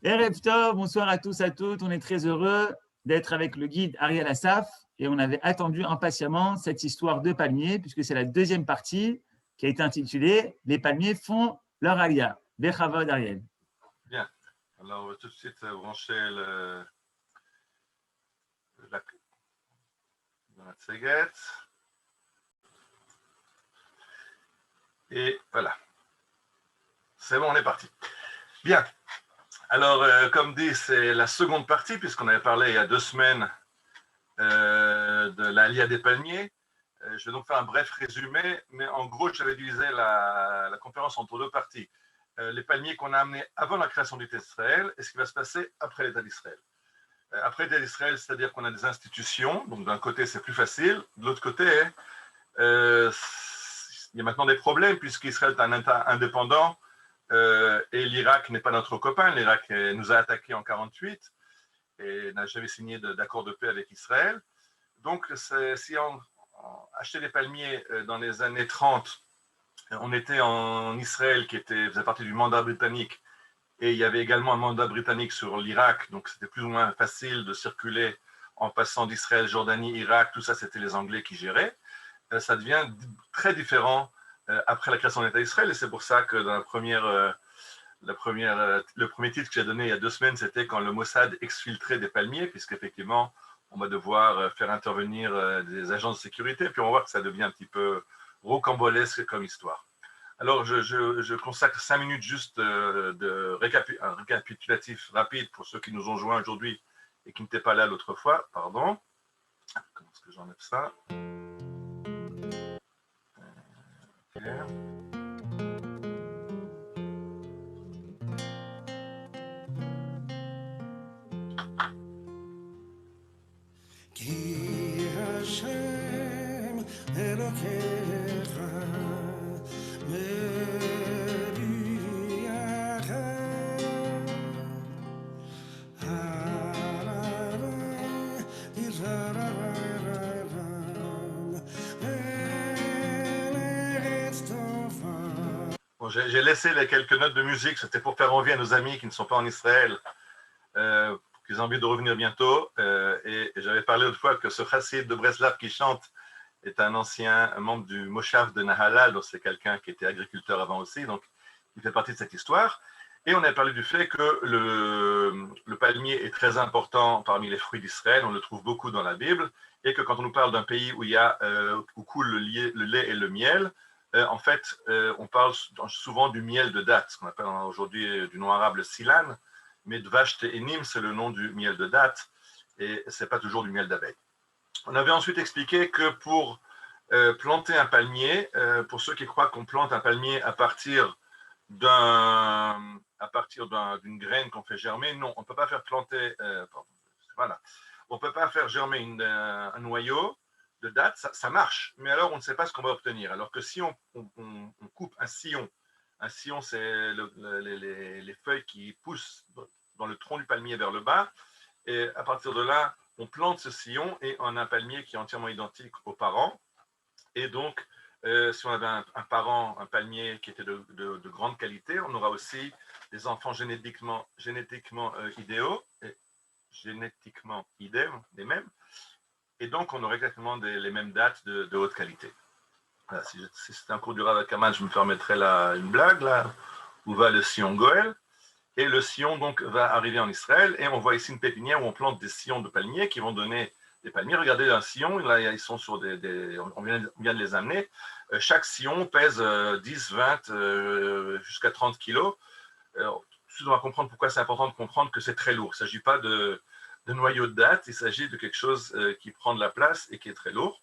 Erev Tov, bonsoir à tous, à toutes. On est très heureux d'être avec le guide Ariel Assaf et on avait attendu impatiemment cette histoire de palmiers puisque c'est la deuxième partie qui a été intitulée Les palmiers font leur alia. Bechavod Ariel. Bien. Alors, on va tout de suite brancher la tséguette. Et voilà. C'est bon, on est parti. Bien. Alors, comme dit, c'est la seconde partie, puisqu'on avait parlé il y a 2 semaines de l'alia des palmiers. Je vais donc faire un bref résumé, mais en gros, j'avais divisé la conférence entre 2 parties. Les palmiers qu'on a amenés avant la création d'État d'Israël et ce qui va se passer après l'État d'Israël. Après l'État d'Israël, c'est-à-dire qu'on a des institutions, donc d'un côté c'est plus facile, de l'autre côté, il y a maintenant des problèmes puisqu'Israël est un État indépendant et l'Irak n'est pas notre copain. L'Irak nous a attaqués en 1948 et n'a jamais signé d'accord de paix avec Israël. Donc, si on achetait des palmiers dans les années 30, on était en Israël qui faisait partie du mandat britannique et il y avait également un mandat britannique sur l'Irak, donc c'était plus ou moins facile de circuler en passant d'Israël, Jordanie, Irak, tout ça c'était les Anglais qui géraient. Ça devient très différent après la création de l'État d'Israël et c'est pour ça que dans le premier titre que j'ai donné il y a 2 semaines, c'était quand le Mossad exfiltrait des palmiers, puisqu'effectivement, on va devoir faire intervenir des agents de sécurité, puis on va voir que ça devient un petit peu rocambolesque comme histoire. Alors, je consacre 5 minutes juste un récapitulatif rapide pour ceux qui nous ont joints aujourd'hui et qui n'étaient pas là l'autre fois. Pardon. Comment est-ce que j'enlève ça? Bon, j'ai laissé les quelques notes de musique, c'était pour faire envie à nos amis qui ne sont pas en Israël, pour qu'ils aient envie de revenir bientôt. Et j'avais parlé autrefois que ce chassid de Breslav qui chante est un ancien membre du Moshav de Nahalal, donc c'est quelqu'un qui était agriculteur avant aussi, donc il fait partie de cette histoire. Et on a parlé du fait que le palmier est très important parmi les fruits d'Israël, on le trouve beaucoup dans la Bible, et que quand on nous parle d'un pays où où coule le lait et le miel, en fait, on parle souvent du miel de date, ce qu'on appelle aujourd'hui du nom arabe le silan, mais Dvash Te'enim, c'est le nom du miel de date, et ce n'est pas toujours du miel d'abeille. On avait ensuite expliqué que pour planter un palmier, pour ceux qui croient qu'on plante un palmier à partir d'une graine qu'on fait germer, non, on ne peut pas faire planter, voilà, on ne peut pas faire germer un noyau de date, ça marche, mais alors on ne sait pas ce qu'on va obtenir. Alors que si on coupe un sillon c'est les feuilles qui poussent dans le tronc du palmier vers le bas, et à partir de là, on plante ce sillon et on a un palmier qui est entièrement identique aux parents. Et donc, si on avait un palmier qui était de grande qualité, on aura aussi des enfants génétiquement idéaux, génétiquement des mêmes, et donc on aurait exactement les mêmes dates de haute qualité. Voilà, si c'était un cours du Rav Kaman, je me permettrais une blague, là, où va le sillon Goël. Et le sillon donc va arriver en Israël et on voit ici une pépinière où on plante des sillons de palmiers qui vont donner des palmiers. Regardez un sillon, là ils sont sur on vient de les amener. Chaque sillon pèse 10, 20, jusqu'à 30 kilos. Ensuite, on va comprendre pourquoi c'est important de comprendre que c'est très lourd. Il ne s'agit pas de noyau de date, il s'agit de quelque chose qui prend de la place et qui est très lourd.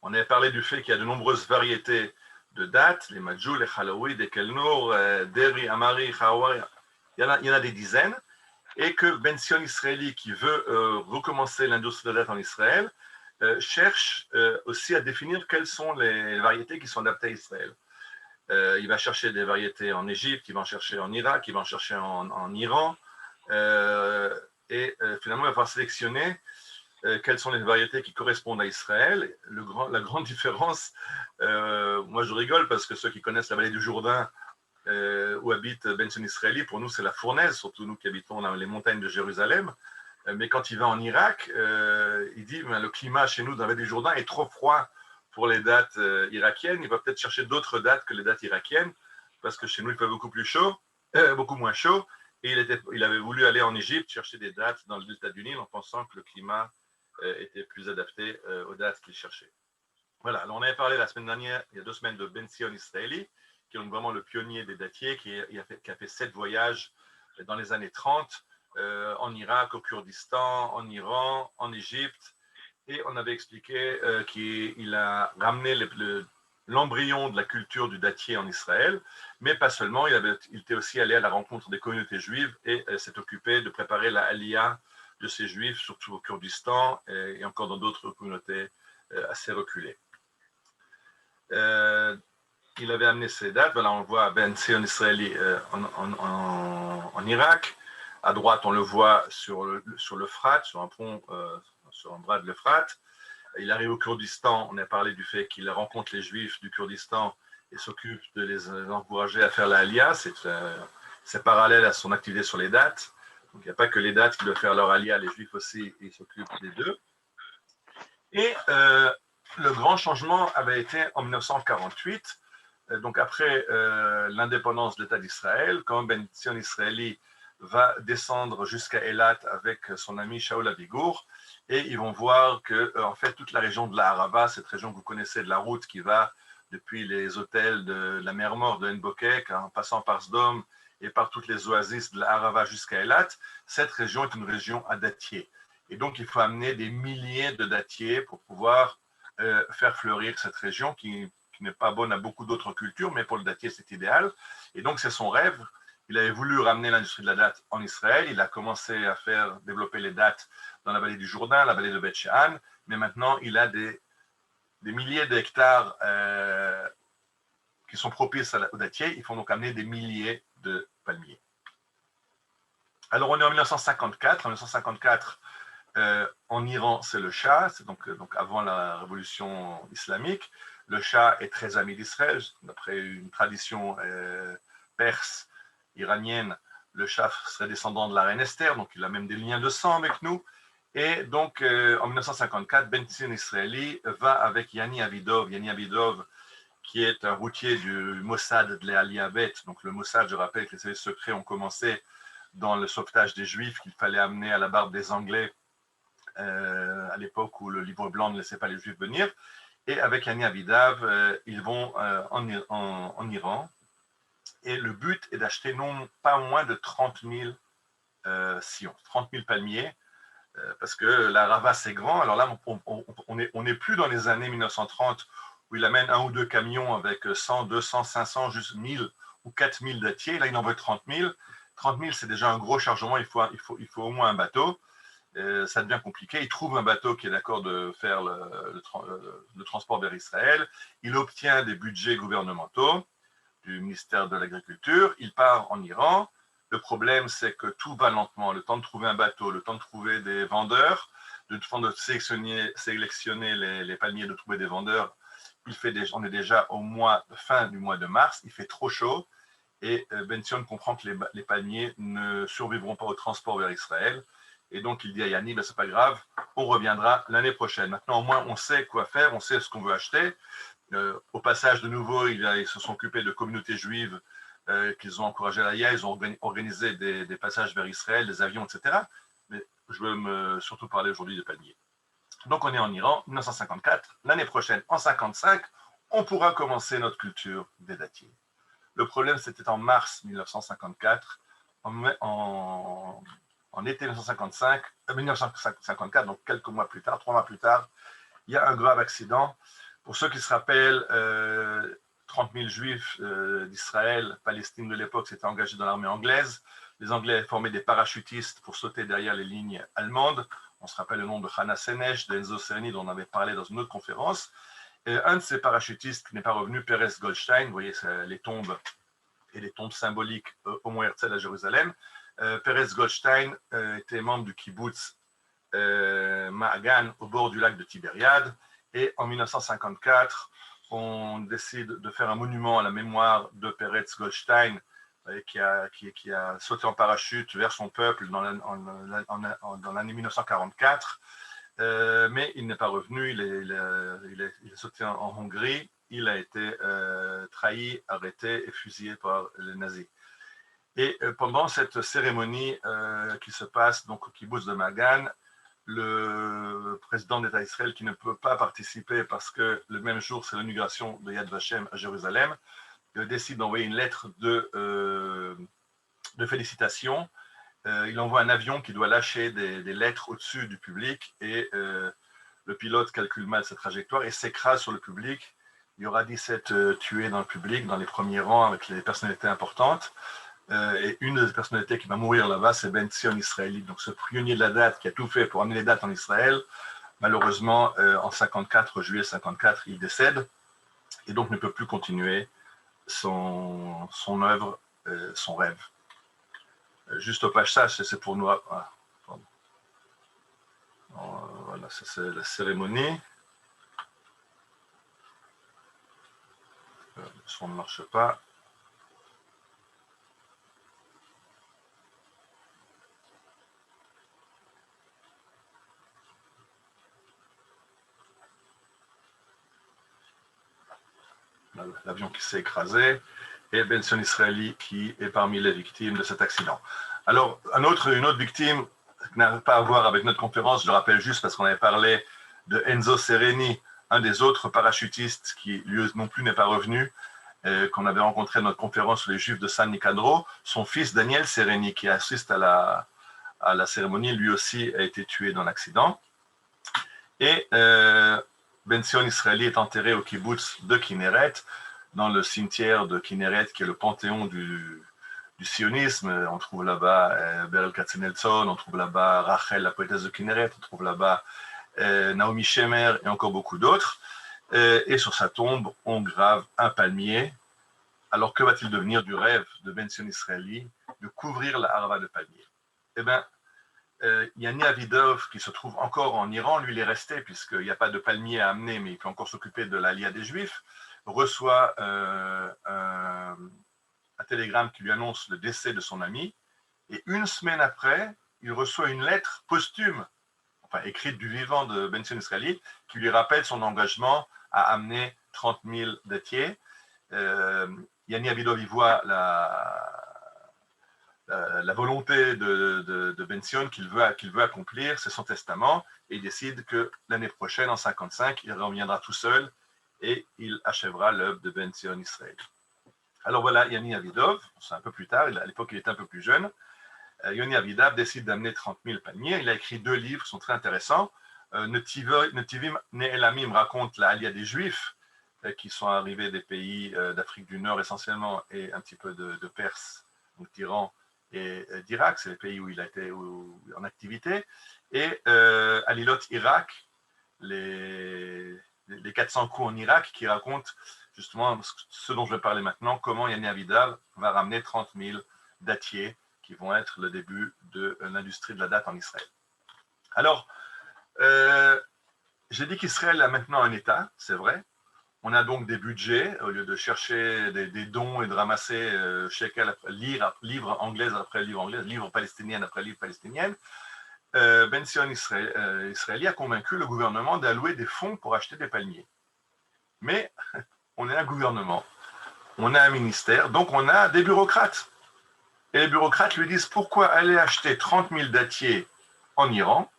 On avait parlé du fait qu'il y a de nombreuses variétés de dates, les Majou, les Khalaoui, les Kelnour, Deri, Amari, Khawari, il y en a des dizaines, et que Ben Sion israéli qui veut recommencer l'industrie de la date en Israël cherche aussi à définir quelles sont les variétés qui sont adaptées à Israël. Il va chercher des variétés en Égypte, il va en chercher en Irak, il va en chercher en Iran, et finalement il va falloir sélectionner quelles sont les variétés qui correspondent à Israël. La grande différence, moi je rigole parce que ceux qui connaissent la vallée du Jourdain, où habite Benson Israeli, pour nous c'est la fournaise, surtout nous qui habitons dans les montagnes de Jérusalem. Mais quand il va en Irak, il dit le climat chez nous dans la vallée du Jourdain est trop froid pour les dates irakiennes. Il va peut-être chercher d'autres dates que les dates irakiennes, parce que chez nous il fait beaucoup plus chaud, beaucoup moins chaud. Et il avait voulu aller en Égypte chercher des dates dans le delta du Nil en pensant que le climat était plus adapté aux dates qu'il cherchait. Voilà, alors on avait parlé la semaine dernière, il y a 2 semaines, de Ben-Sion Israeli, qui est vraiment le pionnier des datiers, qui a fait 7 voyages dans les années 30, en Irak, au Kurdistan, en Iran, en Égypte. Et on avait expliqué qu'il a ramené l'embryon de la culture du datier en Israël, mais pas seulement, il était aussi allé à la rencontre des communautés juives et s'est occupé de préparer la Aliyah de ces juifs, surtout au Kurdistan et encore dans d'autres communautés assez reculées. Il avait amené ces dates. Voilà, on voit Ben-Sion Israeli en Irak. À droite, on le voit sur l'Euphrate, sur un pont, sur un bras de l'Euphrate. Il arrive au Kurdistan. On a parlé du fait qu'il rencontre les Juifs du Kurdistan et s'occupe de les encourager à faire la Aliyah. C'est parallèle à son activité sur les dates. Donc, il n'y a pas que les dates qui doivent faire leur Aliyah, les Juifs aussi, ils s'occupent des deux. Et le grand changement avait été en 1948, donc après l'indépendance de l'État d'Israël, quand Ben-Sion Israeli va descendre jusqu'à Eilat avec son ami Shaul Abigour, et ils vont voir que en fait toute la région de la Arava, cette région que vous connaissez de la route qui va depuis les hôtels de la mer Morte de En-Bokek, en passant par Sdom et par toutes les oasis de la Arava jusqu'à Eilat, cette région est une région à dattier. Et donc il faut amener des milliers de dattiers pour pouvoir faire fleurir cette région qui n'est pas bonne à beaucoup d'autres cultures, mais pour le dattier, c'est idéal. Et donc, c'est son rêve. Il avait voulu ramener l'industrie de la date en Israël. Il a commencé à faire développer les dates dans la vallée du Jourdain, la vallée de Beth She'an, mais maintenant, il a des milliers d'hectares qui sont propices au dattier. Il faut donc amener des milliers de palmiers. Alors, on est en 1954. En 1954, en Iran, c'est le Shah, c'est donc avant la révolution islamique. Le Shah est très ami d'Israël, d'après une tradition perse, iranienne. Le Shah serait descendant de la reine Esther, donc il a même des liens de sang avec nous. Et donc, en 1954, Ben-Sion Israeli va avec Yanni Avidov. Yanni Avidov, qui est un routier du Mossad de l'Aliyabet. Donc, le Mossad, je rappelle que les services secrets ont commencé dans le sauvetage des Juifs qu'il fallait amener à la barbe des Anglais à l'époque où le livre blanc ne laissait pas les Juifs venir. Et avec Yanni Avidav, ils vont en Iran. Et le but est d'acheter non pas moins de 30 000 sillons, 30 000 palmiers, parce que la Rava, c'est grand. Alors là, on n'est plus dans les années 1930 où il amène 1 ou 2 camions avec 100, 200, 500, juste 1000 ou 4000 dattiers. Là, il en veut 30 000. 30 000, c'est déjà un gros chargement. Il faut au moins un bateau. Ça devient compliqué. Il trouve un bateau qui est d'accord de faire le transport vers Israël. Il obtient des budgets gouvernementaux du ministère de l'Agriculture. Il part en Iran. Le problème, c'est que tout va lentement. Le temps de trouver un bateau, le temps de trouver des vendeurs, le temps de sélectionner les palmiers, de trouver des vendeurs. On est déjà fin du mois de mars. Il fait trop chaud. Et Ben-Sion comprend que les palmiers ne survivront pas au transport vers Israël. Et donc, il dit à Yanni, ben, c'est pas grave, on reviendra l'année prochaine. Maintenant, au moins, on sait quoi faire, on sait ce qu'on veut acheter. Au passage, de nouveau, ils se sont occupés de communautés juives qu'ils ont encouragées à l'Aliyah. Ils ont organisé des passages vers Israël, des avions, etc. Mais je veux surtout parler aujourd'hui des palmiers. Donc, on est en Iran, 1954. L'année prochaine, en 1955, on pourra commencer notre culture des dattiers. Le problème, c'était en mars 1954. En été 1954, donc quelques mois plus tard, 3 mois plus tard, il y a un grave accident. Pour ceux qui se rappellent, 30 000 juifs d'Israël, Palestine de l'époque, s'étaient engagés dans l'armée anglaise. Les Anglais formaient des parachutistes pour sauter derrière les lignes allemandes. On se rappelle le nom de Hannah Senesh, d'Enzo Cerny, dont on avait parlé dans une autre conférence. Et un de ces parachutistes qui n'est pas revenu, Perez Goldstein, vous voyez les tombes et les tombes symboliques au Mont Herzl à Jérusalem. Perez Goldstein était membre du kibbutz Ma'agan au bord du lac de Tibériade. Et en 1954, on décide de faire un monument à la mémoire de Peretz Goldstein, qui a sauté en parachute vers son peuple dans l'année 1944. Mais il n'est pas revenu, il est sauté en Hongrie, il a été trahi, arrêté et fusillé par les nazis. Et pendant cette cérémonie qui se passe donc au kibbutz de Ma'agan, le président d'État d'Israël qui ne peut pas participer parce que le même jour c'est l'inauguration de Yad Vashem à Jérusalem, décide d'envoyer une lettre de félicitations. Il envoie un avion qui doit lâcher des lettres au-dessus du public et le pilote calcule mal sa trajectoire et s'écrase sur le public. Il y aura 17 tués dans le public, dans les premiers rangs avec les personnalités importantes. Et une des personnalités qui va mourir là-bas, c'est Ben Zion israélite. Donc ce pionnier de la date qui a tout fait pour amener les dates en Israël, malheureusement, en 54, juillet 54, il décède et donc ne peut plus continuer son œuvre, son rêve. Juste au passage, c'est pour nous. Voilà, c'est la cérémonie. Le son ne marche pas. L'avion qui s'est écrasé, et Ben Zion Israeli qui est parmi les victimes de cet accident. Alors, une autre victime qui n'a pas à voir avec notre conférence, je le rappelle juste parce qu'on avait parlé de Enzo Sereni, un des autres parachutistes qui lui non plus n'est pas revenu, qu'on avait rencontré à notre conférence sur les Juifs de San Nicandro. Son fils Daniel Sereni, qui assiste à la cérémonie, lui aussi a été tué dans l'accident. Et Ben Zion Israeli est enterré au kibbutz de Kinneret, dans le cimetière de Kinneret, qui est le panthéon du sionisme. On trouve là-bas Berel Katzenelson, on trouve là-bas Rachel, la poétesse de Kinneret, on trouve là-bas Naomi Shemer et encore beaucoup d'autres. Et sur sa tombe, on grave un palmier. Alors que va-t-il devenir du rêve de Ben Zion Israeli de couvrir la Harava de palmier? Eh bien, Yanni Avidov, qui se trouve encore en Iran, lui il est resté puisqu'il n'y a pas de palmier à amener, mais il peut encore s'occuper de l'Alia des Juifs, reçoit un télégramme qui lui annonce le décès de son ami, et une semaine après, il reçoit une lettre posthume, enfin écrite du vivant de Ben Zion Israeli, qui lui rappelle son engagement à amener 30 000 dattiers. Yanni Avidov y voit la volonté de Ben Zion qu'il veut accomplir, c'est son testament, et il décide que l'année prochaine, en 55, il reviendra tout seul et il achèvera l'œuvre de Ben Zion Israël. Alors voilà, Yanni Avidov, c'est un peu plus tard, à l'époque il était un peu plus jeune, Yanni Avidov décide d'amener 30 000 paniers, il a écrit 2 livres qui sont très intéressants. Netivim Ne'elamim raconte la Alia des Juifs, qui sont arrivés des pays d'Afrique du Nord essentiellement, et un petit peu de Perse, donc d'Iran, et d'Irak, c'est les pays où il a été en activité, et Alilot Irak, les 400 coups en Irak, qui racontent justement ce dont je vais parler maintenant, comment Yanni Avidov va ramener 30 000 dattiers qui vont être le début de l'industrie de la date en Israël. Alors, j'ai dit qu'Israël a maintenant un État, c'est vrai. On a donc des budgets, au lieu de chercher des dons et de ramasser shekel après livre anglaise après livre anglaise, livre palestinienne après livre palestinienne. Ben Zion Israëli a convaincu le gouvernement d'allouer des fonds pour acheter des palmiers. Mais on est un gouvernement, on a un ministère, donc on a des bureaucrates. Et les bureaucrates lui disent pourquoi aller acheter 30 000 dattiers en Iran?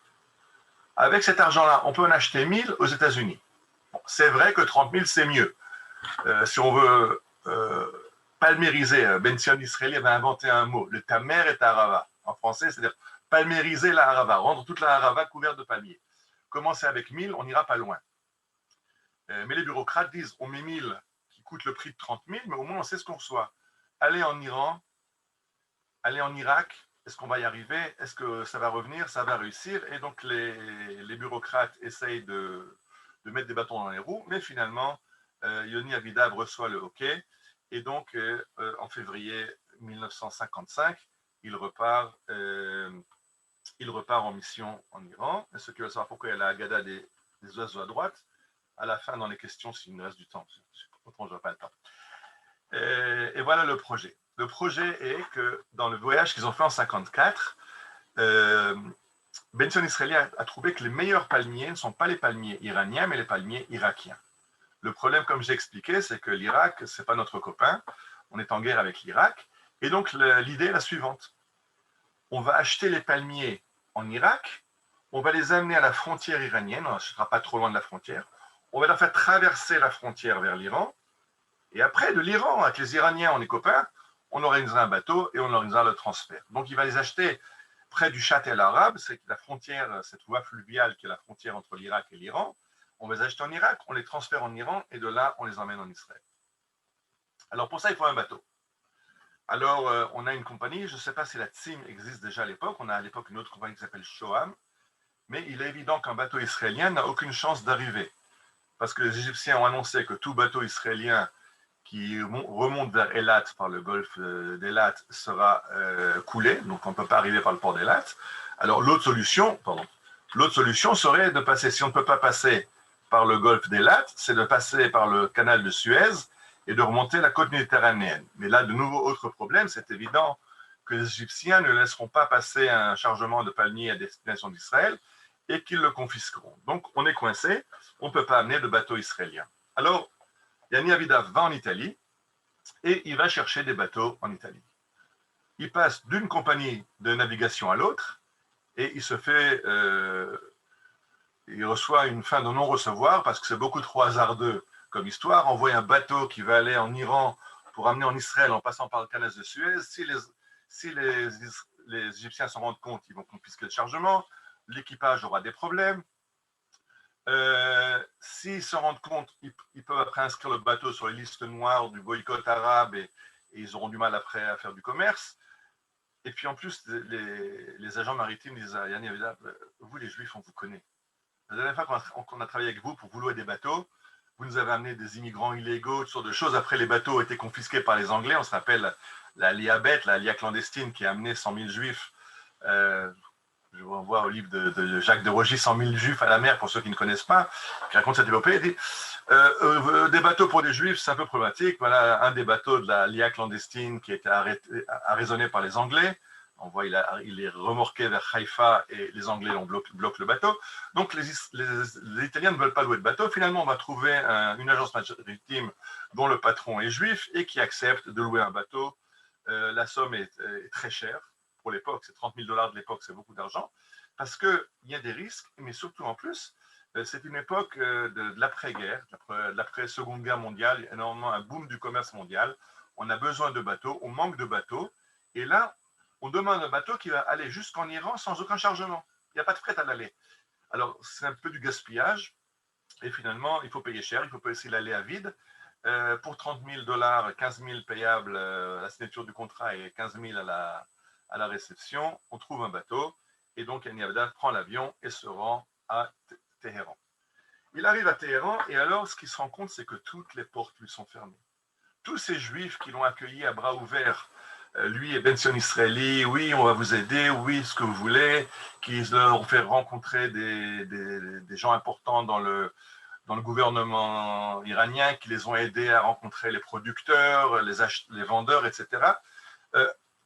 Avec cet argent-là, on peut en acheter 1000 aux États-Unis. Bon, c'est vrai que 30 000, c'est mieux. Si on veut palmériser, Ben Zion Israëli avait inventé un mot, le tamer et harava. En français, c'est-à-dire palmériser la harava, rendre toute la harava couverte de palmiers. Commencer avec 1000, on n'ira pas loin. Mais les bureaucrates disent, on met 1000 qui coûtent le prix de 30 000, mais au moins on sait ce qu'on reçoit. Aller en Iran, aller en Irak, est-ce qu'on va y arriver? Est-ce que ça va revenir? Ça va réussir? Et donc les bureaucrates essayent de mettre des bâtons dans les roues, mais finalement, Yoni Avidov reçoit le OK, et donc en février 1955, il repart il repart en mission en Iran. Et ceux qui veulent savoir pourquoi il y a la Haggadah des oiseaux à droite, à la fin dans les questions, s'il nous reste du temps. Autrement, je n'aurai pas le temps. Et voilà le projet. Le projet est que dans le voyage qu'ils ont fait en 1954, Benson israélien a trouvé que les meilleurs palmiers ne sont pas les palmiers iraniens, mais les palmiers irakiens. Le problème, comme j'ai expliqué, c'est que l'Irak, ce n'est pas notre copain. On est en guerre avec l'Irak. Et donc, l'idée est la suivante. On va acheter les palmiers en Irak, on va les amener à la frontière iranienne, on ne sera pas trop loin de la frontière, on va leur faire traverser la frontière vers l'Iran, et après, de l'Iran, avec les Iraniens, on est copains, on organisera un bateau et on organisera le transfert. Donc, il va les acheter près du Chat el-Arab, c'est la frontière, cette voie fluviale qui est la frontière entre l'Irak et l'Iran. On va les acheter en Irak, on les transfère en Iran, et de là, on les emmène en Israël. Alors, pour ça, il faut un bateau. Alors, on a une compagnie, je ne sais pas si la Tzim existe déjà à l'époque, on a à l'époque une autre compagnie qui s'appelle Shoham, mais il est évident qu'un bateau israélien n'a aucune chance d'arriver, parce que les Égyptiens ont annoncé que tout bateau israélien qui remonte vers Eilat par le golfe d'Eilat sera coulé, donc on ne peut pas arriver par le port d'Eilat. Alors l'autre solution serait de passer, si on ne peut pas passer par le golfe d'Eilat, c'est de passer par le canal de Suez et de remonter la côte méditerranéenne. Mais là, de nouveau, autre problème, c'est évident que les Égyptiens ne laisseront pas passer un chargement de palmiers à destination d'Israël et qu'ils le confisqueront. Donc, on est coincé, on ne peut pas amener de bateau israélien. Alors, Yanni Avidav va en Italie et il va chercher des bateaux en Italie. Il passe d'une compagnie de navigation à l'autre et il se fait... il reçoit une fin de non-recevoir parce que c'est beaucoup trop hasardeux comme histoire. Envoyer un bateau qui va aller en Iran pour amener en Israël en passant par le canal de Suez. Si les Égyptiens s'en rendent compte, ils vont confisquer le chargement. L'équipage aura des problèmes. S'ils se rendent compte, ils peuvent après inscrire le bateau sur les listes noires du boycott arabe et ils auront du mal après à faire du commerce. Et puis en plus, les agents maritimes disent à Yanni Avidav, vous les Juifs, on vous connaît. La dernière fois qu'on a travaillé avec vous pour vous louer des bateaux, vous nous avez amené des immigrants illégaux, toutes sortes de choses. Après, les bateaux ont été confisqués par les Anglais. On se rappelle la Liabet, la Lia clandestine qui a amené 100 000 Juifs. Je vous renvoie au livre de Jacques de Rogy, 100 000 Juifs à la mer, pour ceux qui ne connaissent pas, qui raconte cette épopée. Il dit des bateaux pour des Juifs, c'est un peu problématique. Voilà un des bateaux de la Lia clandestine qui a été arraisonné par les Anglais. On voit, il est remorqué vers Haïfa et les Anglais bloquent le bateau. Donc, les Italiens ne veulent pas louer de bateau. Finalement, on va trouver une agence maritime dont le patron est juif et qui accepte de louer un bateau. La somme est très chère pour l'époque. C'est 30 000 $ de l'époque, c'est beaucoup d'argent. Parce qu'il y a des risques, mais surtout en plus, c'est une époque de l'après-guerre, de l'après-seconde guerre mondiale. Il y a énormément un boom du commerce mondial. On a besoin de bateaux, on manque de bateaux. Et là, on demande un bateau qui va aller jusqu'en Iran sans aucun chargement. Il n'y a pas de fret à l'aller. Alors, c'est un peu du gaspillage. Et finalement, il faut payer cher. Il faut pas essayer l'aller à vide. Pour 30 000 $, 15 000 payables à la signature du contrat et 15 000 à la réception, on trouve un bateau. Et donc, Yanni Avidav prend l'avion et se rend à Téhéran. Il arrive à Téhéran et alors, ce qu'il se rend compte, c'est que toutes les portes lui sont fermées. Tous ces juifs qui l'ont accueilli à bras ouverts, lui et Benson Israeli, oui, on va vous aider, oui, ce que vous voulez, qui leur ont fait rencontrer des gens importants dans le gouvernement iranien, qui les ont aidés à rencontrer les producteurs, les vendeurs, etc.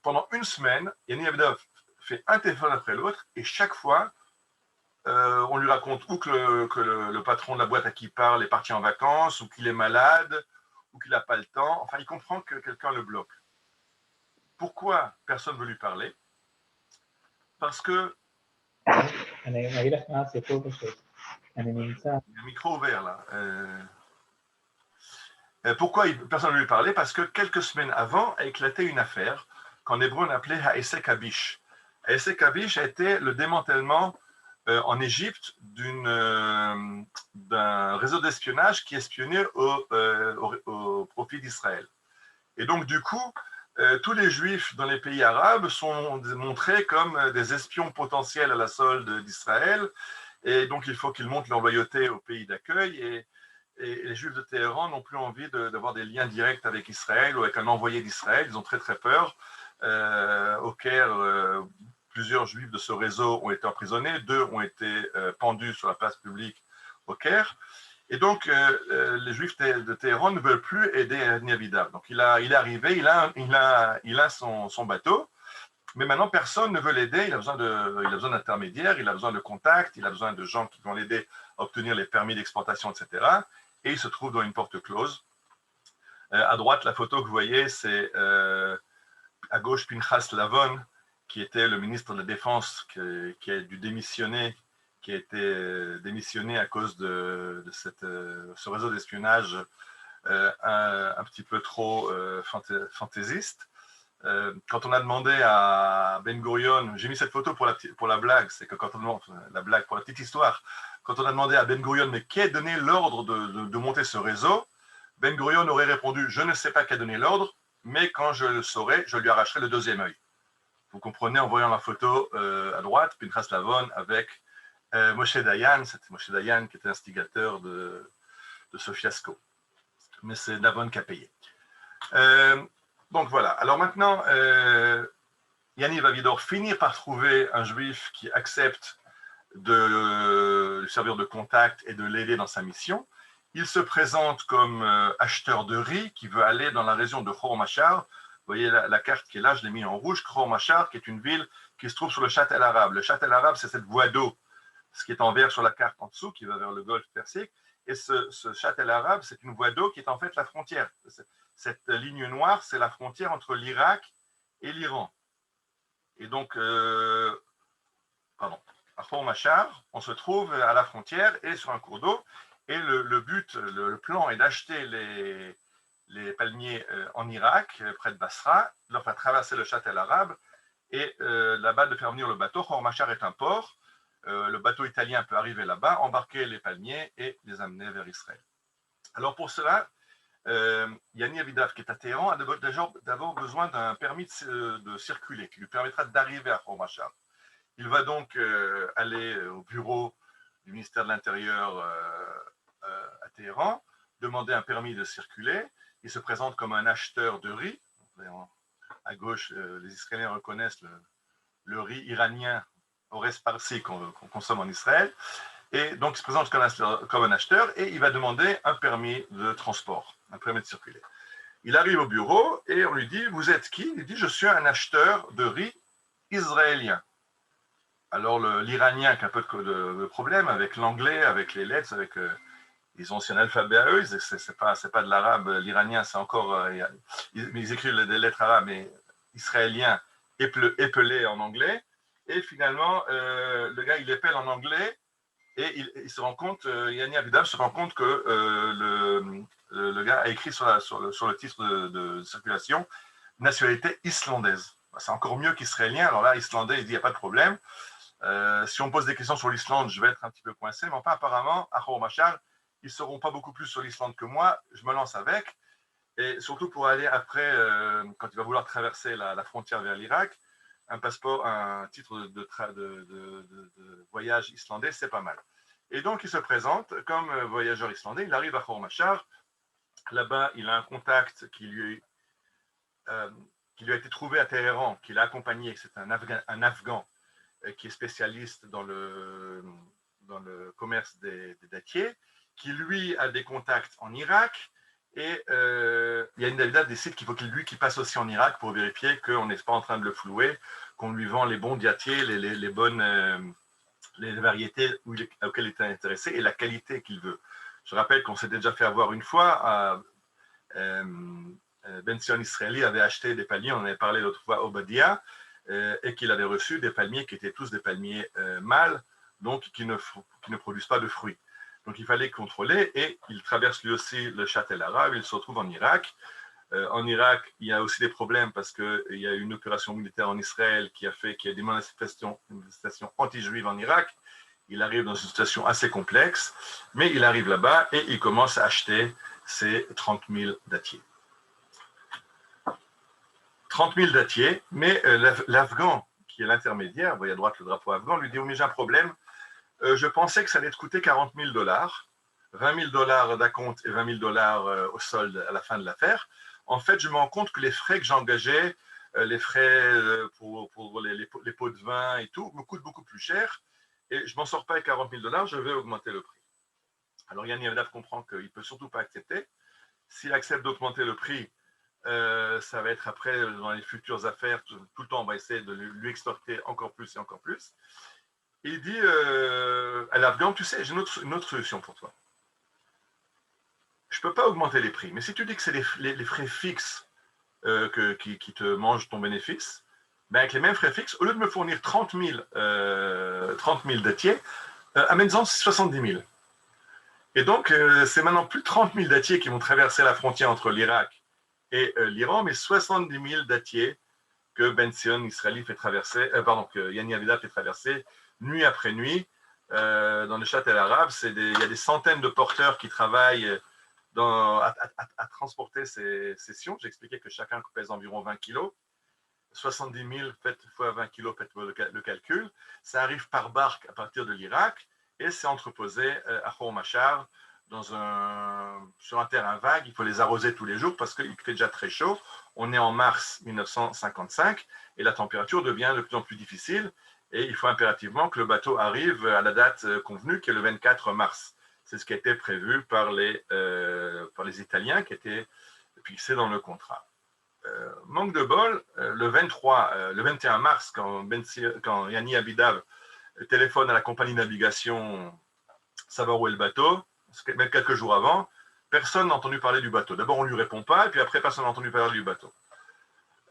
Pendant une semaine, Yanni Avidav fait un téléphone après l'autre, et chaque fois, on lui raconte ou que le patron de la boîte à qui il parle est parti en vacances, ou qu'il est malade, ou qu'il n'a pas le temps. Enfin, il comprend que quelqu'un le bloque. Pourquoi personne ne veut lui parler? Parce que... Il y a un micro ouvert là. Pourquoi personne ne veut lui parler? Parce que quelques semaines avant a éclaté une affaire qu'en hébreu on appelait Ha'esek Habish. Ha'esek Habish a été le démantèlement en Égypte d'un réseau d'espionnage qui espionnait au profit d'Israël. Et donc du coup, tous les juifs dans les pays arabes sont montrés comme des espions potentiels à la solde d'Israël, et donc il faut qu'ils montrent leur loyauté au pays d'accueil, et les juifs de Téhéran n'ont plus envie d'avoir des liens directs avec Israël ou avec un envoyé d'Israël. Ils ont très très peur. Au Caire, plusieurs juifs de ce réseau ont été emprisonnés, 2 ont été pendus sur la place publique au Caire. Et donc, les juifs de Téhéran ne veulent plus aider Yani Avidav. Donc, il est arrivé, il a son bateau, mais maintenant, personne ne veut l'aider. Il a besoin d'intermédiaires, il a besoin de contacts, il a besoin de gens qui vont l'aider à obtenir les permis d'exportation, etc. Et il se trouve dans une porte close. À droite, la photo que vous voyez, c'est à gauche Pinchas Lavon, qui était le ministre de la Défense, qui a dû démissionner, qui a été démissionné à cause de ce réseau d'espionnage un petit peu trop fantaisiste. Quand on a demandé à Ben Gurion, j'ai mis cette photo pour la blague, c'est que quand on demande, la blague pour la petite histoire, quand on a demandé à Ben Gurion, mais qui a donné l'ordre de monter ce réseau, Ben Gurion aurait répondu, je ne sais pas qui a donné l'ordre, mais quand je le saurai, je lui arracherai le deuxième œil. Vous comprenez en voyant la photo à droite, Pinchas Lavon avec Moshe Dayan, c'était Moshe Dayan qui était instigateur de ce fiasco. Mais c'est Lavon qui a payé. Donc voilà. Alors maintenant, Yaniv va finir par trouver un juif qui accepte de lui servir de contact et de l'aider dans sa mission. Il se présente comme acheteur de riz qui veut aller dans la région de Khor Machar. Vous voyez la carte qui est là, je l'ai mis en rouge. Khor Machar, qui est une ville qui se trouve sur le Chat El Arab. Le Chat El Arab, c'est cette voie d'eau, ce qui est en vert sur la carte en dessous, qui va vers le golfe Persique. Et ce Chat El Arab, c'est une voie d'eau qui est en fait la frontière. Cette ligne noire, c'est la frontière entre l'Irak et l'Iran. Et donc, à Khor Machar, on se trouve à la frontière et sur un cours d'eau. Et le but, le plan est d'acheter les palmiers en Irak, près de Basra, de leur faire traverser le Chat El Arab et là-bas de faire venir le bateau. Khor Machar est un port. Le bateau italien peut arriver là-bas, embarquer les palmiers et les amener vers Israël. Alors pour cela, Yaniv Avidav, qui est à Téhéran, a d'abord besoin d'un permis de circuler qui lui permettra d'arriver à Khor Machar. Il va donc aller au bureau du ministère de l'Intérieur à Téhéran, demander un permis de circuler. Il se présente comme un acheteur de riz. À gauche, les Israéliens reconnaissent le riz iranien Ores Parsi qu'on consomme en Israël. Et donc, il se présente comme un acheteur et il va demander un permis de transport, un permis de circuler. Il arrive au bureau et on lui dit, vous êtes qui? Il dit, je suis un acheteur de riz israélien. Alors, l'Iranien qui a un peu de problème avec l'anglais, avec les lettres, avec... ils ont aussi un alphabet à eux, c'est pas de l'arabe, l'Iranien, c'est encore... mais ils écrivent des lettres arabes, mais israéliens épelés en anglais. Et finalement, le gars, il épelle en anglais et il se rend compte, Yaniv Avidav se rend compte que le gars a écrit sur le titre de circulation nationalité islandaise. C'est encore mieux qu'israélien. Alors là, islandais, il dit, il n'y a pas de problème. Si on me pose des questions sur l'Islande, je vais être un petit peu coincé, mais enfin, apparemment, à Khor Machar, ils ne sauront pas beaucoup plus sur l'Islande que moi. Je me lance avec. Et surtout pour aller après, quand il va vouloir traverser la frontière vers l'Irak, un passeport, un titre de voyage islandais, c'est pas mal. Et donc, il se présente comme voyageur islandais. Il arrive à Khor Machar. Là-bas, il a un contact qui lui a été trouvé à Téhéran, qui l'a accompagné. C'est un Afghan qui est spécialiste dans le commerce des dattiers, qui lui a des contacts en Irak. Et Yaniv Avidav décide qu'il faut qu'il passe aussi en Irak pour vérifier qu'on n'est pas en train de le flouer, qu'on lui vend les bons dattiers, les bonnes les variétés auxquelles il est intéressé et la qualité qu'il veut. Je rappelle qu'on s'était déjà fait avoir une fois. Ben Sion Israeli avait acheté des palmiers, on en avait parlé l'autre fois au Badia, et qu'il avait reçu des palmiers qui étaient tous des palmiers mâles, donc qui ne produisent pas de fruits. Donc il fallait contrôler et il traverse lui aussi le Chat El Arab, il se retrouve en Irak. En Irak, il y a aussi des problèmes parce qu'il y a une opération militaire en Israël qui a fait qu'il y a des manifestations anti-juives en Irak. Il arrive dans une situation assez complexe, mais il arrive là-bas et il commence à acheter ses 30 000 dattiers. 30 000 dattiers, mais l'Afghan, qui est l'intermédiaire, vous voyez à droite le drapeau afghan, lui dit « Oh, mais j'ai un problème. Je pensais que ça allait te coûter 40 000 $, 20 000 $ d'acompte et 20 000 $ au solde à la fin de l'affaire. En fait, je me rends compte que les frais que j'engageais les frais pour les pots de vin et tout me coûtent beaucoup plus cher et je ne m'en sors pas avec 40 000 $, je vais augmenter le prix. Alors Yann Yavdav comprend qu'il ne peut surtout pas accepter. S'il accepte d'augmenter le prix, ça va être après, dans les futures affaires, tout le temps, on va essayer de lui extorquer encore plus et encore plus. Et il dit à l'Afghan, tu sais, j'ai une autre solution pour toi. Je ne peux pas augmenter les prix, mais si tu dis que c'est les frais fixes qui te mangent ton bénéfice, ben avec les mêmes frais fixes, au lieu de me fournir 30 000 dattiers, amène-en 70 000. Et donc, c'est maintenant plus de 30 000 dattiers qui vont traverser la frontière entre l'Irak et l'Iran, mais 70 000 dattiers que Ben Sion Israël fait traverser, que Yanni Avida fait traverser nuit après nuit dans le Châtel arabe. Il y a des centaines de porteurs qui travaillent à transporter ces sions. J'ai expliqué que chacun pèse environ 20 kilos. 70 000 fois 20 kilos, faites le calcul. Ça arrive par barque à partir de l'Irak et c'est entreposé à Khormachar sur un terrain vague. Il faut les arroser tous les jours parce qu'il fait déjà très chaud. On est en mars 1955 et la température devient de plus en plus difficile et il faut impérativement que le bateau arrive à la date convenue qui est le 24 mars. C'est ce qui a été prévu par les Italiens qui était fixé dans le contrat. Manque de bol, le 21 mars, quand Yanni Abidav téléphone à la compagnie de navigation savoir où est le bateau, même quelques jours avant, personne n'a entendu parler du bateau. D'abord, on ne lui répond pas, et puis après, personne n'a entendu parler du bateau.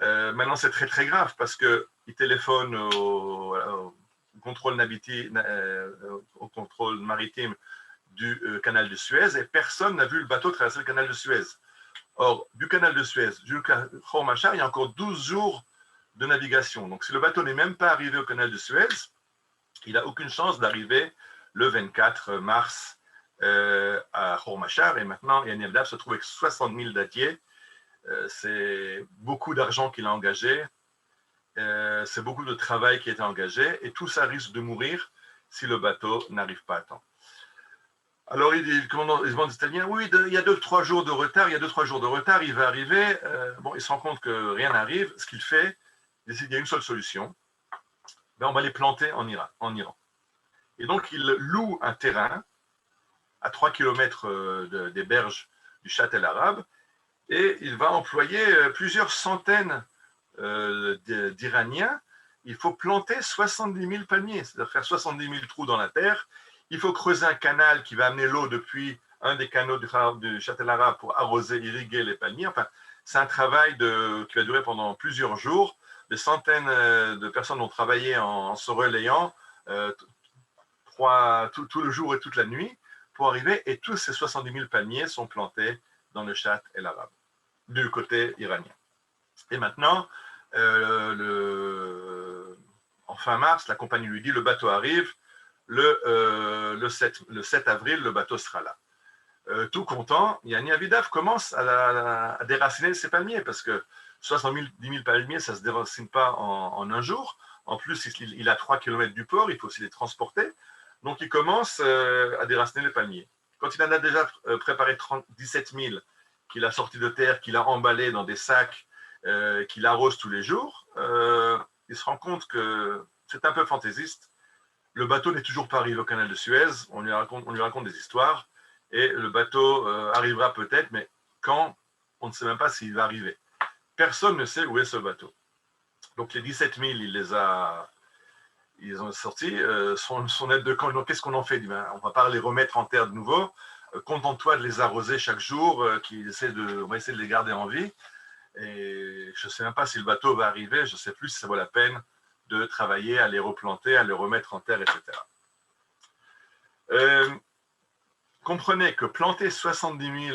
Maintenant, c'est très, très grave, parce qu'il téléphone au contrôle maritime du canal de Suez, et personne n'a vu le bateau traverser le canal de Suez. Or, du canal de Suez jusqu'à Khormachar, il y a encore 12 jours de navigation. Donc, si le bateau n'est même pas arrivé au canal de Suez, il n'a aucune chance d'arriver le 24 mars à Khormachar. Et maintenant, Yann Yavdav se trouve avec 60 000 dattiers. C'est beaucoup d'argent qu'il a engagé. C'est beaucoup de travail qui a été engagé. Et tout ça risque de mourir si le bateau n'arrive pas à temps. Alors, le commandant des Italiens, oui, il y a 2-3 jours de retard, il va arriver. Il se rend compte que rien n'arrive. Ce qu'il fait, il décide qu'il y a une seule solution. On va les planter en Iran. Et donc, il loue un terrain à 3 km des berges du Châtel arabe et il va employer plusieurs centaines d'Iraniens. Il faut planter 70 000 palmiers, c'est-à-dire faire 70 000 trous dans la terre. Il faut creuser un canal qui va amener l'eau depuis un des canaux du Châtel arabe pour arroser, irriguer les palmiers. Enfin, c'est un travail qui va durer pendant plusieurs jours. Des centaines de personnes ont travaillé en se relayant tout le jour et toute la nuit pour arriver, et tous ces 70 000 palmiers sont plantés dans le Châtel arabe, du côté iranien. Et maintenant, en fin mars, la compagnie lui dit, le bateau arrive, le 7 avril, le bateau sera là. Tout content, Yanni Avidav commence à déraciner ses palmiers, parce que 70 000 palmiers, ça ne se déracine pas en un jour. En plus, il a 3 km du port, il faut aussi les transporter. Donc, il commence à déraciner les palmiers. Quand il en a déjà préparé 17 000 qu'il a sortis de terre, qu'il a emballés dans des sacs, qu'il arrose tous les jours, il se rend compte que c'est un peu fantaisiste. Le bateau n'est toujours pas arrivé au canal de Suez. On lui raconte des histoires. Et le bateau arrivera peut-être, mais quand, on ne sait même pas s'il va arriver. Personne ne sait où est ce bateau. Donc, les 17 000, ils ont sorti son aide de camp. Donc, qu'est-ce qu'on en fait? On ne va pas les remettre en terre de nouveau. Contente-toi de les arroser chaque jour. On va essayer de les garder en vie. Et je ne sais même pas si le bateau va arriver. Je ne sais plus si ça vaut la peine de travailler à les replanter, à les remettre en terre, etc. Comprenez que planter 70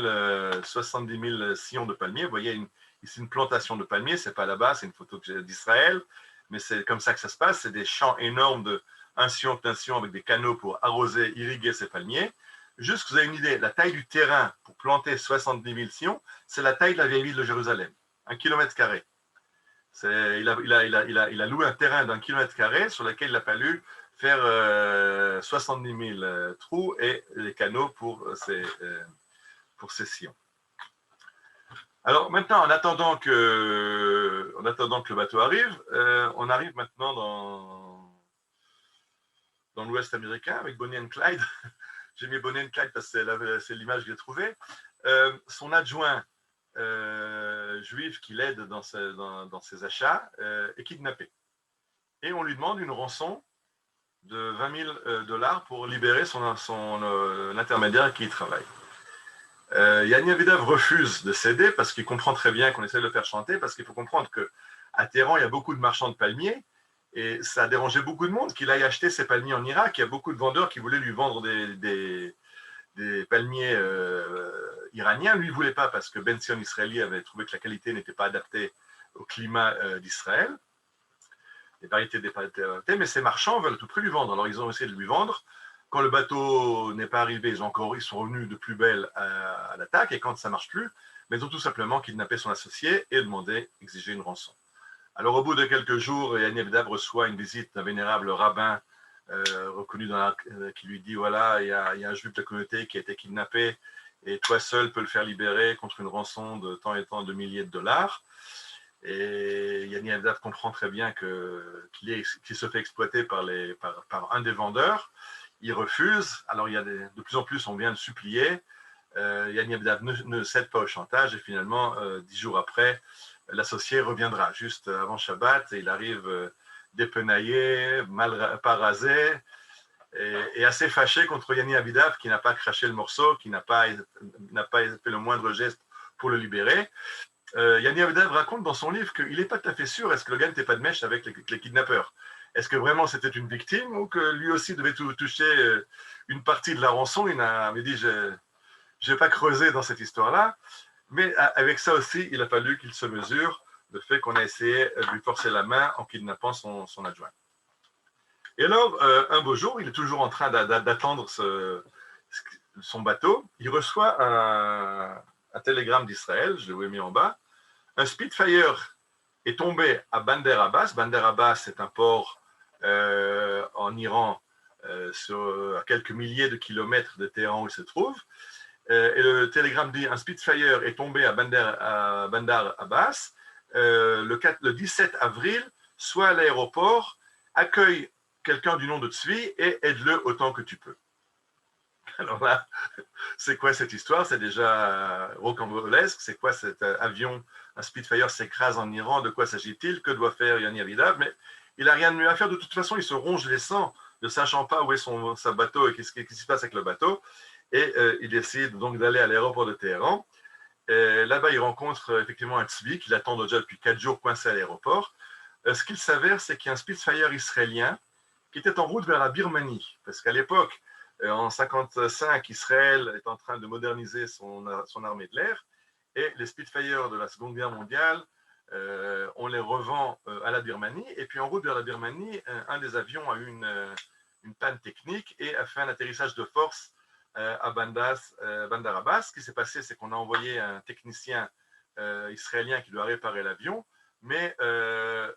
000 sillons de palmiers, vous voyez ici une plantation de palmiers, ce n'est pas là-bas, c'est une photo d'Israël, mais c'est comme ça que ça se passe, c'est des champs énormes de un sillon avec des canaux pour arroser, irriguer ces palmiers. Juste que vous avez une idée, la taille du terrain pour planter 70 000 sillons, c'est la taille de la vieille ville de Jérusalem, 1 km². Il a loué un terrain d'1 km² sur lequel il a fallu faire 70 000 trous et les canaux pour ces sillons. Alors maintenant, en attendant que en attendant que le bateau arrive, on arrive maintenant dans l'Ouest américain avec Bonnie and Clyde. J'ai mis Bonnie and Clyde parce que c'est l'image que j'ai trouvée. Son adjoint juif qui l'aide dans ses achats est kidnappé. Et on lui demande une rançon de 20 000 dollars pour libérer l'intermédiaire avec qui il travaille. Yanni Avidav refuse de céder parce qu'il comprend très bien qu'on essaie de le faire chanter, parce qu'il faut comprendre qu'à Téhéran, il y a beaucoup de marchands de palmiers et ça a dérangé beaucoup de monde qu'il aille acheter ses palmiers en Irak. Il y a beaucoup de vendeurs qui voulaient lui vendre des palmiers iraniens. Lui, il ne voulait pas parce que Ben Sion israélien avait trouvé que la qualité n'était pas adaptée au climat d'Israël. Les variétés n'étaient pas adaptées, mais ces marchands veulent à tout prix lui vendre. Alors, ils ont essayé de lui vendre. Quand le bateau n'est pas arrivé, ils sont revenus de plus belle à l'attaque, et quand ça ne marche plus, mais ils ont tout simplement kidnappé son associé et exigé une rançon. Alors, au bout de quelques jours, Yanni Avidav reçoit une visite d'un vénérable rabbin reconnu qui lui dit, voilà, il y a un juif de la communauté qui a été kidnappé, et toi seul peux le faire libérer contre une rançon de tant et tant de milliers de dollars. Et Yanni Avidav comprend très bien qu'il se fait exploiter par un des vendeurs. Il refuse. Alors, de plus en plus, on vient de supplier. Yanni Avidav ne cède pas au chantage. Et finalement, 10 jours après, l'associé reviendra juste avant Shabbat. Et il arrive dépenaillé, pas rasé, et assez fâché contre Yanni Avidav qui n'a pas craché le morceau, qui n'a pas fait le moindre geste pour le libérer. Yanni Avidav raconte dans son livre qu'il n'est pas tout à fait sûr est-ce que le gars n'était pas de mèche avec les kidnappeurs. Est-ce que vraiment c'était une victime ou que lui aussi devait toucher une partie de la rançon? Il m'a dit, je n'ai pas creusé dans cette histoire-là, mais avec ça aussi, il a fallu qu'il se mesure le fait qu'on a essayé de lui forcer la main en kidnappant son adjoint. Et alors, un beau jour, il est toujours en train d'attendre son bateau. Il reçoit un télégramme d'Israël, je l'ai mis en bas. Un Spitfire est tombé à Bandar Abbas. Bandar Abbas, c'est un port en Iran, à quelques milliers de kilomètres de Téhéran où il se trouve. Et le télégramme dit un Spitfire est tombé à Bandar Abbas le 17 avril, soit à l'aéroport, accueille quelqu'un du nom de Tzvi et aide-le autant que tu peux. Alors là, c'est quoi cette histoire? C'est déjà rocambolesque. C'est quoi cet avion? Un Spitfire s'écrase en Iran. De quoi s'agit-il? Que doit faire Yanni Avidav? Mais il n'a rien de mieux à faire. De toute façon, il se ronge les sangs, ne sachant pas où est son bateau et qu'est-ce qui se passe avec le bateau. Et il décide donc d'aller à l'aéroport de Téhéran. Là-bas, il rencontre effectivement un Tzvi qui l'attend déjà depuis 4 jours coincé à l'aéroport. Ce qu'il s'avère, c'est qu'il y a un Spitfire israélien qui était en route vers la Birmanie. Parce qu'à l'époque, en 1955, Israël est en train de moderniser son armée de l'air et les Spitfire de la Seconde Guerre mondiale, on les revend à la Birmanie. Et puis en route vers la Birmanie, un des avions a eu une panne technique et a fait un atterrissage de force à Bandar Abbas. Ce qui s'est passé, c'est qu'on a envoyé un technicien israélien qui doit réparer l'avion, mais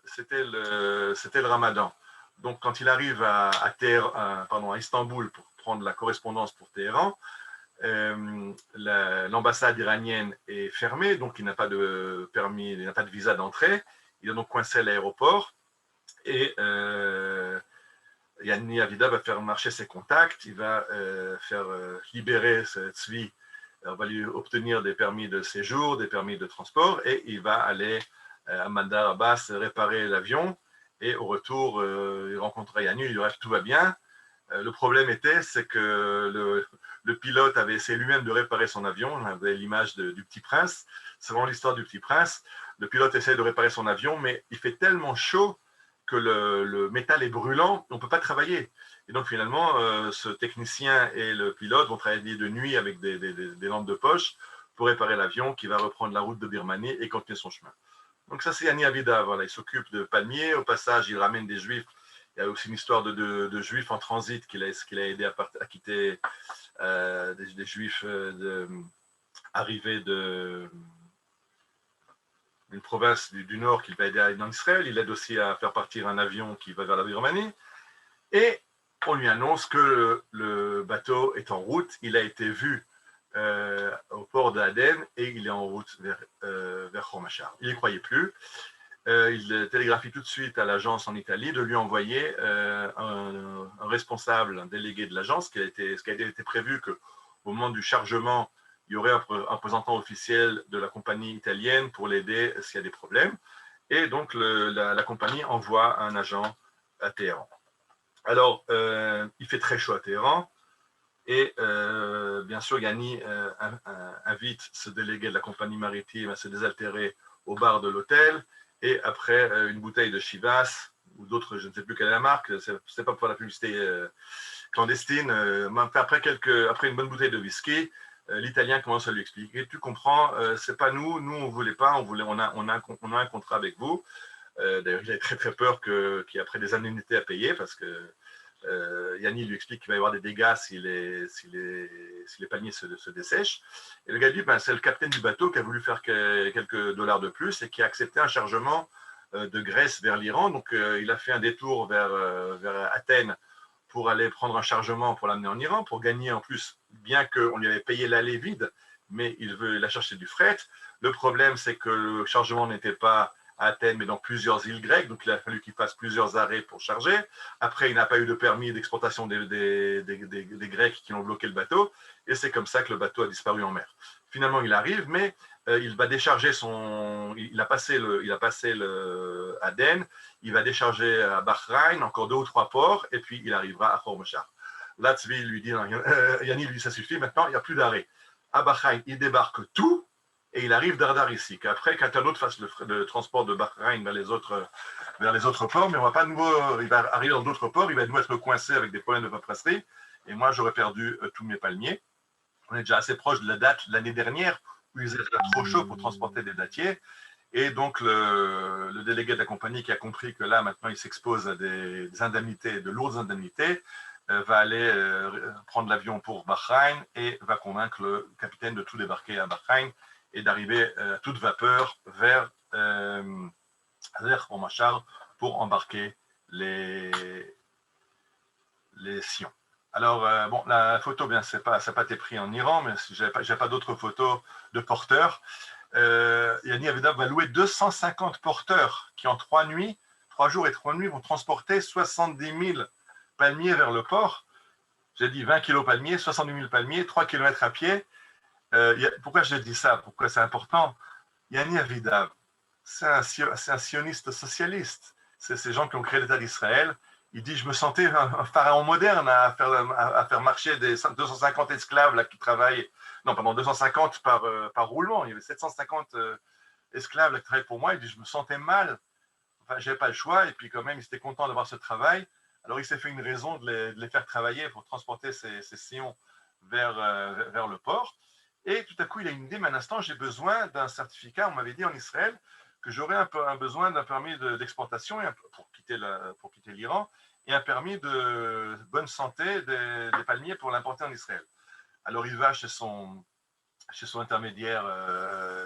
c'était le Ramadan. Donc, quand il arrive à Istanbul pour prendre la correspondance pour Téhéran, l'ambassade iranienne est fermée, donc il n'a pas de permis, il n'a pas de visa d'entrée. Il est donc coincé à l'aéroport et Yanni Avidav va faire marcher ses contacts, il va faire libérer ce Tzvi, on va lui obtenir des permis de séjour, des permis de transport et il va aller à Bandar Abbas réparer l'avion. Et au retour, il rencontrera Yanni, il lui dira que tout va bien. Le problème c'est que le pilote avait essayé lui-même de réparer son avion. On avait l'image du Petit Prince. C'est vraiment l'histoire du Petit Prince. Le pilote essaie de réparer son avion, mais il fait tellement chaud que le métal est brûlant, on ne peut pas travailler. Et donc finalement, ce technicien et le pilote vont travailler de nuit avec des lampes de poche pour réparer l'avion qui va reprendre la route de Birmanie et continuer son chemin. Donc ça, c'est Yanni Avidav. Voilà, il s'occupe de palmiers. Au passage, il ramène des juifs. Il y a aussi une histoire de juifs en transit qu'il a aidé à quitter des juifs arrivés d'une province du nord qu'il va aider à aller en Israël. Il aide aussi à faire partir un avion qui va vers la Birmanie. Et on lui annonce que le bateau est en route. Il a été vu au port d'Aden et il est en route vers Khormashar. Il n'y croyait plus. il télégraphie tout de suite à l'agence en Italie de lui envoyer un responsable, un délégué de l'agence, ce qui a été prévu qu'au moment du chargement, il y aurait un représentant officiel de la compagnie italienne pour l'aider s'il y a des problèmes. Et donc, la compagnie envoie un agent à Téhéran. Alors, il fait très chaud à Téhéran. Et bien sûr, Yanni invite ce délégué de la compagnie maritime à se désaltérer au bar de l'hôtel. Et après une bouteille de Chivas ou d'autres, je ne sais plus quelle est la marque, c'est pas pour la publicité clandestine, après une bonne bouteille de whisky, l'Italien commence à lui expliquer, tu comprends, c'est pas nous on voulait pas, on a un contrat avec vous. D'ailleurs, il avait très très peur qu'il y ait après des indemnités à payer parce que Yanni lui explique qu'il va y avoir des dégâts si les palmiers se dessèchent. Et le gars dit, c'est le capitaine du bateau qui a voulu faire quelques dollars de plus et qui a accepté un chargement de Grèce vers l'Iran. Donc, il a fait un détour vers Athènes pour aller prendre un chargement pour l'amener en Iran, pour gagner en plus, bien qu'on lui avait payé l'aller vide, mais il a cherché du fret. Le problème, c'est que le chargement n'était pas à Athènes, mais dans plusieurs îles grecques, donc il a fallu qu'il fasse plusieurs arrêts pour charger. Après, il n'a pas eu de permis d'exportation des Grecs qui ont bloqué le bateau, et c'est comme ça que le bateau a disparu en mer. Finalement, il arrive, mais il va décharger il a passé Aden, il va décharger à Bahreïn, encore 2 ou 3 ports, et puis il arrivera à Khormashar. Là, Tzvi lui dit, Yanni lui dit, ça suffit, maintenant, il n'y a plus d'arrêt. À Bahreïn, il débarque tout, et il arrive d'Ardar ici. Qu'après, qu'un autre fasse le transport de Bahreïn vers les autres ports, mais on va pas il va arriver dans d'autres ports, il va nous être coincé avec des problèmes de paperasserie, et moi, j'aurais perdu tous mes palmiers. On est déjà assez proche de la date de l'année dernière, où il faisait trop chaud pour transporter des dattiers, et donc le délégué de la compagnie qui a compris que là, maintenant, il s'expose à des indemnités, de lourdes indemnités, va aller prendre l'avion pour Bahreïn et va convaincre le capitaine de tout débarquer à Bahreïn et d'arriber à toute vapeur vers Khormashar pour embarquer les sillons. Alors, bon, la photo, bien, ça n'a pas été pris en Iran, mais je n'ai pas d'autres photos de porteurs. Yanni Avidav va louer 250 porteurs qui, en 3 jours et 3 nuits, vont transporter 70 000 palmiers vers le port. J'ai dit 20 kilos palmiers, 70 000 palmiers, 3 km à pied. Pourquoi je dis ça? Pourquoi c'est important? Yanni Avidav, c'est un sioniste socialiste. C'est ces gens qui ont créé l'État d'Israël. Il dit, je me sentais un pharaon moderne à faire marcher des 250 esclaves là, qui travaillent, non, pardon, 250 par roulement. Il y avait 750 esclaves là, qui travaillaient pour moi. Il dit, je me sentais mal. Enfin, je n'avais pas le choix. Et puis quand même, il était content d'avoir ce travail. Alors, il s'est fait une raison de les faire travailler pour transporter ces sillons vers le port. Et tout à coup, il a une idée, mais un instant, j'ai besoin d'un certificat. On m'avait dit en Israël que j'aurais un besoin d'un permis d'exportation pour quitter l'Iran et un permis de bonne santé des palmiers pour l'importer en Israël. Alors, il va chez son intermédiaire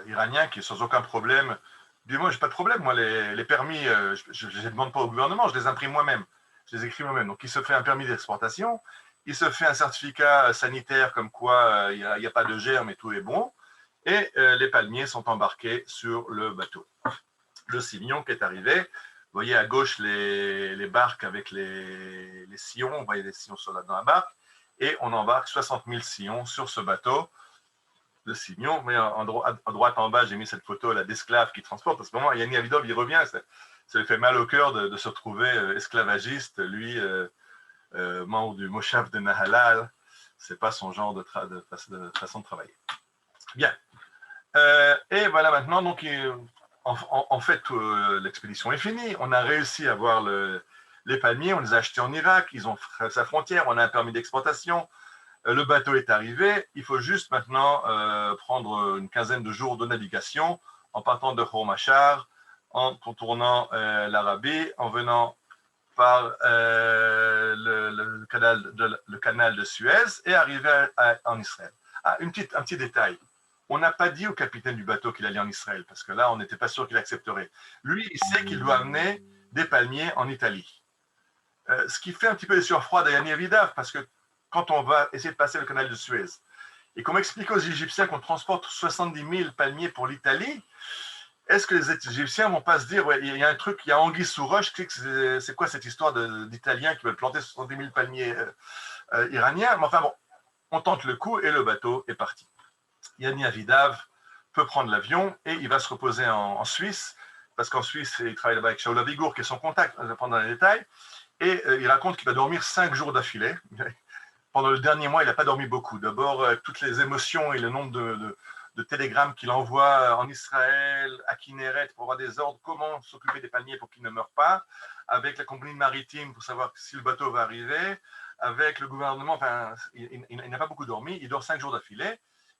iranien qui est sans aucun problème. Il dit, moi, je n'ai pas de problème. Moi, les permis, je ne les demande pas au gouvernement, je les imprime moi-même. Je les écris moi-même. Donc, il se fait un permis d'exportation. Il se fait un certificat sanitaire comme quoi il n'y a pas de germes et tout est bon. Et les palmiers sont embarqués sur le bateau. Le sillon qui est arrivé, vous voyez à gauche les barques avec les sillons, vous voyez les sillons dans la barque, et on embarque 60 000 sillons sur ce bateau. Le sillon, mais à droite en bas, j'ai mis cette photo là, d'esclaves qui transportent. À ce moment, Yanni Avidov, il revient, ça lui fait mal au cœur de se retrouver esclavagiste, lui, membre du Moshav de Nahalal. Ce n'est pas son genre de façon de travailler. Bien. Et voilà maintenant, donc, en fait, l'expédition est finie. On a réussi à avoir les palmiers, on les a achetés en Irak, ils ont fait sa frontière, on a un permis d'exploitation. Le bateau est arrivé. Il faut juste maintenant prendre une quinzaine de jours de navigation en partant de Khormashar, en contournant l'Arabie, en venant par le canal de Suez et arriver en Israël. Ah, un petit détail. On n'a pas dit au capitaine du bateau qu'il allait en Israël, parce que là, on n'était pas sûr qu'il accepterait. Lui, il sait qu'il doit amener des palmiers en Italie. Ce qui fait un petit peu des surfroides à Yanni Avidav, parce que quand on va essayer de passer le canal de Suez, et qu'on m'explique aux Égyptiens qu'on transporte 70 000 palmiers pour l'Italie, est-ce que les Égyptiens ne vont pas se dire, ouais, il y a un truc, il y a anguille sous roche, c'est quoi cette histoire d'Italiens qui veulent planter 70 000 palmiers iraniens? Mais enfin bon, on tente le coup et le bateau est parti. Yanni Avidav peut prendre l'avion et il va se reposer en Suisse, parce qu'en Suisse, il travaille là-bas avec Shaoula Vigour, qui est son contact, on va prendre dans les détails, et il raconte qu'il va dormir 5 jours d'affilée. Pendant le dernier mois, il n'a pas dormi beaucoup. D'abord, toutes les émotions et le nombre de télégrammes qu'il envoie en Israël, à Kinneret, pour avoir des ordres, comment s'occuper des palmiers pour qu'ils ne meurent pas, avec la compagnie maritime pour savoir si le bateau va arriver, avec le gouvernement, enfin, il n'a pas beaucoup dormi, il dort 5 jours d'affilée,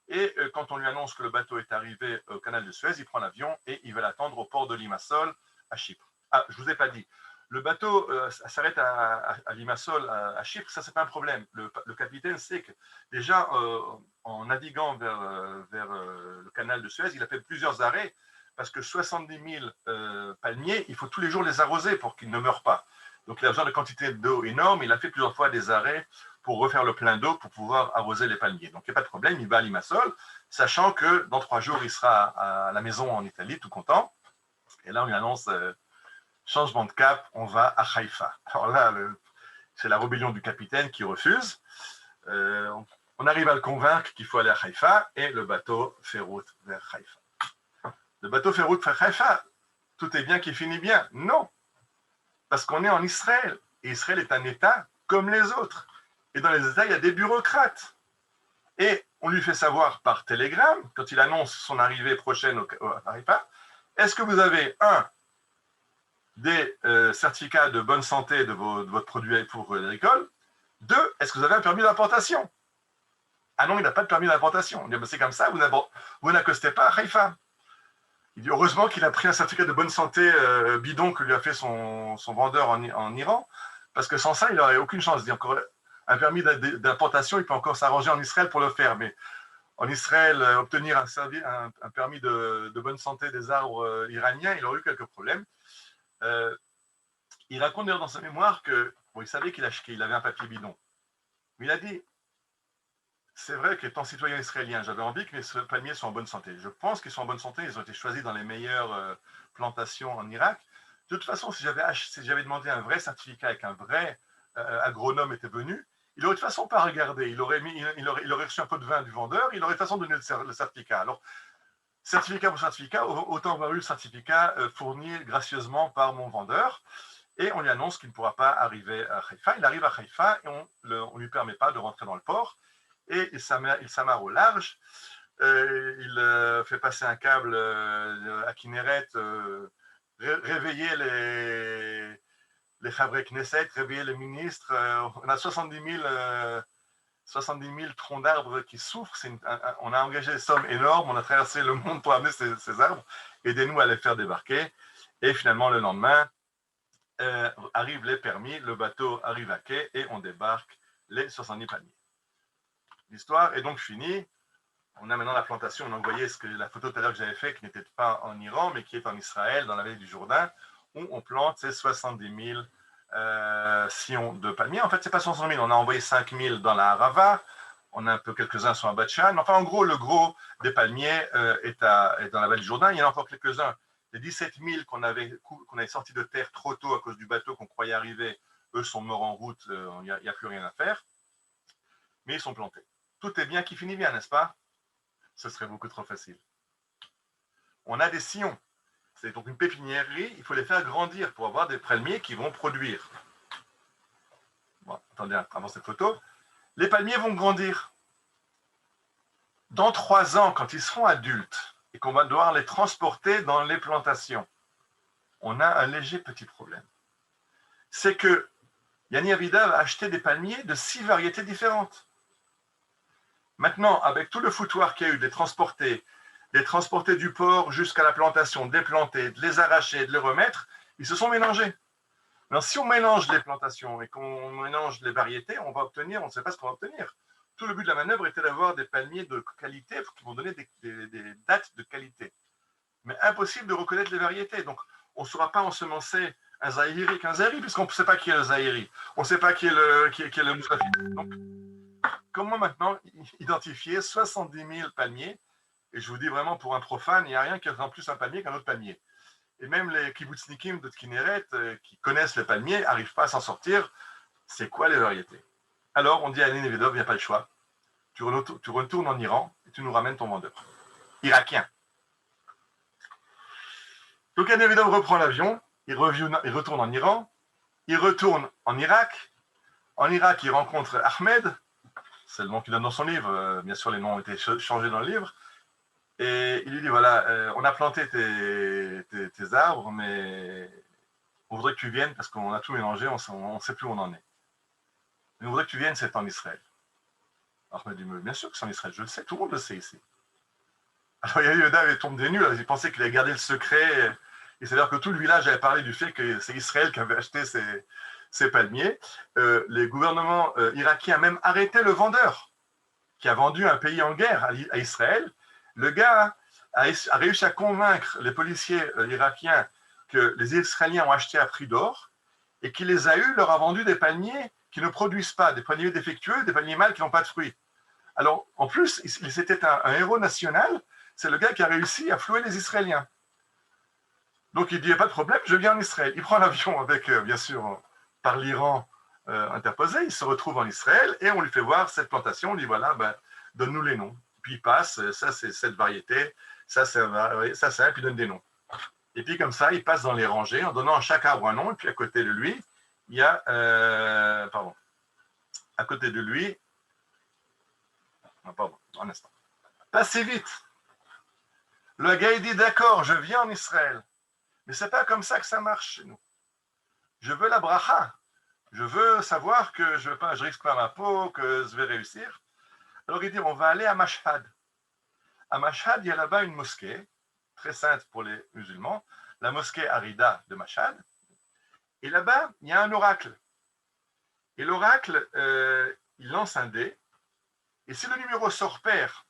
et quand on lui annonce que le bateau est arrivé au canal de Suez, il prend l'avion et il va l'attendre au port de Limassol, à Chypre. Ah, je ne vous ai pas dit, le bateau s'arrête à Limassol, à Chypre, ça, c'est pas un problème. Le capitaine sait que déjà, en naviguant vers le canal de Suez, il a fait plusieurs arrêts, parce que 70 000 palmiers, il faut tous les jours les arroser pour qu'ils ne meurent pas. Donc, il a besoin de quantités d'eau énormes. Il a fait plusieurs fois des arrêts pour refaire le plein d'eau pour pouvoir arroser les palmiers. Donc, il n'y a pas de problème, il va à Limassol, sachant que dans 3 jours, il sera à la maison en Italie, tout content. Et là, on lui annonce changement de cap, on va à Haïfa. Alors là, c'est la rébellion du capitaine qui refuse. On arrive à le convaincre qu'il faut aller à Haïfa et le bateau fait route vers Haïfa. Le bateau fait route vers Haïfa, tout est bien qui finit bien. Non, parce qu'on est en Israël. Et Israël est un État comme les autres. Et dans les États, il y a des bureaucrates. Et on lui fait savoir par télégramme, quand il annonce son arrivée prochaine à Haïfa, est-ce que vous avez, des certificats de bonne santé de votre produit pour l'agricole? 2, est-ce que vous avez un permis d'importation? Ah non, il n'a pas de permis d'importation. On dit, c'est comme ça, vous n'accostez pas à Haïfa. Il dit, heureusement qu'il a pris un certificat de bonne santé bidon que lui a fait son vendeur en Iran, parce que sans ça, il n'aurait aucune chance. Il dit, encore un permis d'importation, il peut encore s'arranger en Israël pour le faire, mais en Israël, obtenir un permis de bonne santé des arbres iraniens, il aurait eu quelques problèmes. Il raconte d'ailleurs dans sa mémoire que, bon, il savait qu'il avait un papier bidon, mais il a dit, c'est vrai qu'étant citoyen israélien, j'avais envie que mes palmiers soient en bonne santé. Je pense qu'ils sont en bonne santé, ils ont été choisis dans les meilleures plantations en Irak. De toute façon, si j'avais demandé un vrai certificat et qu'un vrai agronome était venu, il aurait de toute façon pas regardé, il aurait reçu un peu de vin du vendeur, il aurait de toute façon donné le certificat. Alors, certificat pour certificat, autant avoir eu le certificat fourni gracieusement par mon vendeur, et on lui annonce qu'il ne pourra pas arriver à Haïfa. Il arrive à Haïfa et on ne lui permet pas de rentrer dans le port, et il s'amarre au large, il fait passer un câble à Kinneret, réveiller les Chavrei Knesset, réveiller les ministres. On a 70 000 troncs d'arbres qui souffrent. On a engagé des sommes énormes, on a traversé le monde pour amener ces arbres. Aidez-nous à les faire débarquer. Et finalement, le lendemain, arrivent les permis, le bateau arrive à quai et on débarque les 70 palmiers. L'histoire est donc finie. On a maintenant la plantation. On a envoyé la photo tout à l'heure que j'avais faite, qui n'était pas en Iran, mais qui est en Israël, dans la vallée du Jourdain, où on plante ces 70 000 sillons de palmiers. En fait, ce n'est pas 60 000. On a envoyé 5 000 dans la Harava. On a un peu quelques-uns sur un Batchan. Enfin, en gros, le gros des palmiers est dans la vallée du Jourdain. Il y en a encore quelques-uns. Les 17 000 qu'on avait sortis de terre trop tôt à cause du bateau qu'on croyait arriver, eux sont morts en route. Il n'y a plus rien à faire. Mais ils sont plantés. Tout est bien qui finit bien, n'est-ce pas? Ce serait beaucoup trop facile. On a des sillons. C'est donc une pépinièrerie, il faut les faire grandir pour avoir des palmiers qui vont produire. Bon, attendez, avant cette photo. Les palmiers vont grandir. Dans 3 ans, quand ils seront adultes et qu'on va devoir les transporter dans les plantations, on a un léger petit problème. C'est que Yanni Avidav a acheté des palmiers de 6 variétés différentes. Maintenant, avec tout le foutoir qu'il y a eu de les transporter du port jusqu'à la plantation, de les planter, de les arracher, de les remettre, ils se sont mélangés. Alors, si on mélange les plantations et qu'on mélange les variétés, on ne sait pas ce qu'on va obtenir. Tout le but de la manœuvre était d'avoir des palmiers de qualité qui vont donner des dates de qualité. Mais impossible de reconnaître les variétés. Donc, on ne saura pas ensemencer un Zahiri qu'un Zahiri, puisqu'on ne sait pas qui est le Zahiri. On ne sait pas qui est le Moussafi. Donc, comment maintenant identifier 70 000 palmiers Et je vous dis vraiment, pour un profane, il n'y a rien qui rend plus un palmier qu'un autre palmier. Et même les kibbutznikim de Kinneret qui connaissent le palmier n'arrivent pas à s'en sortir. C'est quoi les variétés? Alors, on dit à Nevedov, il n'y a pas le choix. Tu retournes en Iran et tu nous ramènes ton vendeur. Irakien. Donc, Nevedov reprend l'avion, il retourne en Iran, il retourne en Irak. En Irak, il rencontre Ahmed, c'est le nom qu'il donne dans son livre. Bien sûr, les noms ont été changés dans le livre. Et il lui dit, voilà, on a planté tes arbres, mais on voudrait que tu viennes parce qu'on a tout mélangé, on ne sait plus où on en est. Mais on voudrait que tu viennes, c'est en Israël. Alors, dit, bien sûr que c'est en Israël, je le sais, tout le monde le sait ici. Alors, Yehuda il tombe des nues, il pensait qu'il avait gardé le secret. Et c'est-à-dire que tout le village avait parlé du fait que c'est Israël qui avait acheté ces palmiers. Les gouvernements irakiens ont même arrêté le vendeur qui a vendu un pays en guerre à Israël. Le gars a réussi à convaincre les policiers irakiens que les Israéliens ont acheté à prix d'or et qu'il les a eus, leur a vendu des palmiers qui ne produisent pas, des palmiers défectueux, des palmiers mâles qui n'ont pas de fruits. Alors, en plus, c'était un héros national, c'est le gars qui a réussi à flouer les Israéliens. Donc, il dit, il n'y a pas de problème, je viens en Israël. Il prend l'avion avec, bien sûr, par l'Iran interposé, il se retrouve en Israël et on lui fait voir cette plantation, on lui dit, voilà, ben, donne-nous les noms. Puis il passe, ça c'est cette variété, ça c'est un, puis il donne des noms. Et puis comme ça, il passe dans les rangées en donnant à chaque arbre un nom, et puis à côté de lui, il y a, à côté de lui, un instant, passez vite. Le gars il dit, d'accord, je viens en Israël, mais c'est pas comme ça que ça marche chez nous. Je veux la bracha, je veux savoir que je risque pas ma peau, que je vais réussir. Alors il dit, on va aller à Mashhad. À Mashhad, il y a là-bas une mosquée, très sainte pour les musulmans, la mosquée Arida de Mashhad. Et là-bas, il y a un oracle. Et l'oracle, il lance un dé. Et si le numéro sort pair,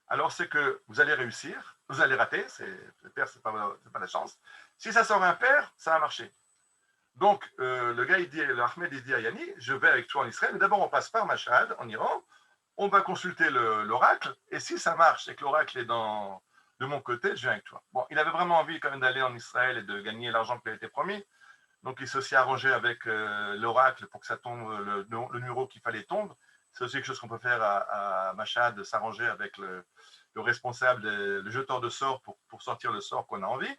alors c'est que vous allez réussir, vous allez rater, le pair, c'est pas la chance. Si ça sort impair, ça va marcher. Donc, le gars, Ahmed, il dit à Yanni, je vais avec toi en Israël, mais d'abord on passe par Mashhad, en Iran, on va consulter l'oracle, et si ça marche et que l'oracle est de mon côté, je viens avec toi. Bon, il avait vraiment envie quand même d'aller en Israël et de gagner l'argent qui lui a été promis, donc il s'est aussi arrangé avec l'oracle pour que ça tombe, le numéro qu'il fallait tombe. C'est aussi quelque chose qu'on peut faire à Mashhad, s'arranger avec le responsable, le jeteur de sort pour sortir le sort qu'on a envie.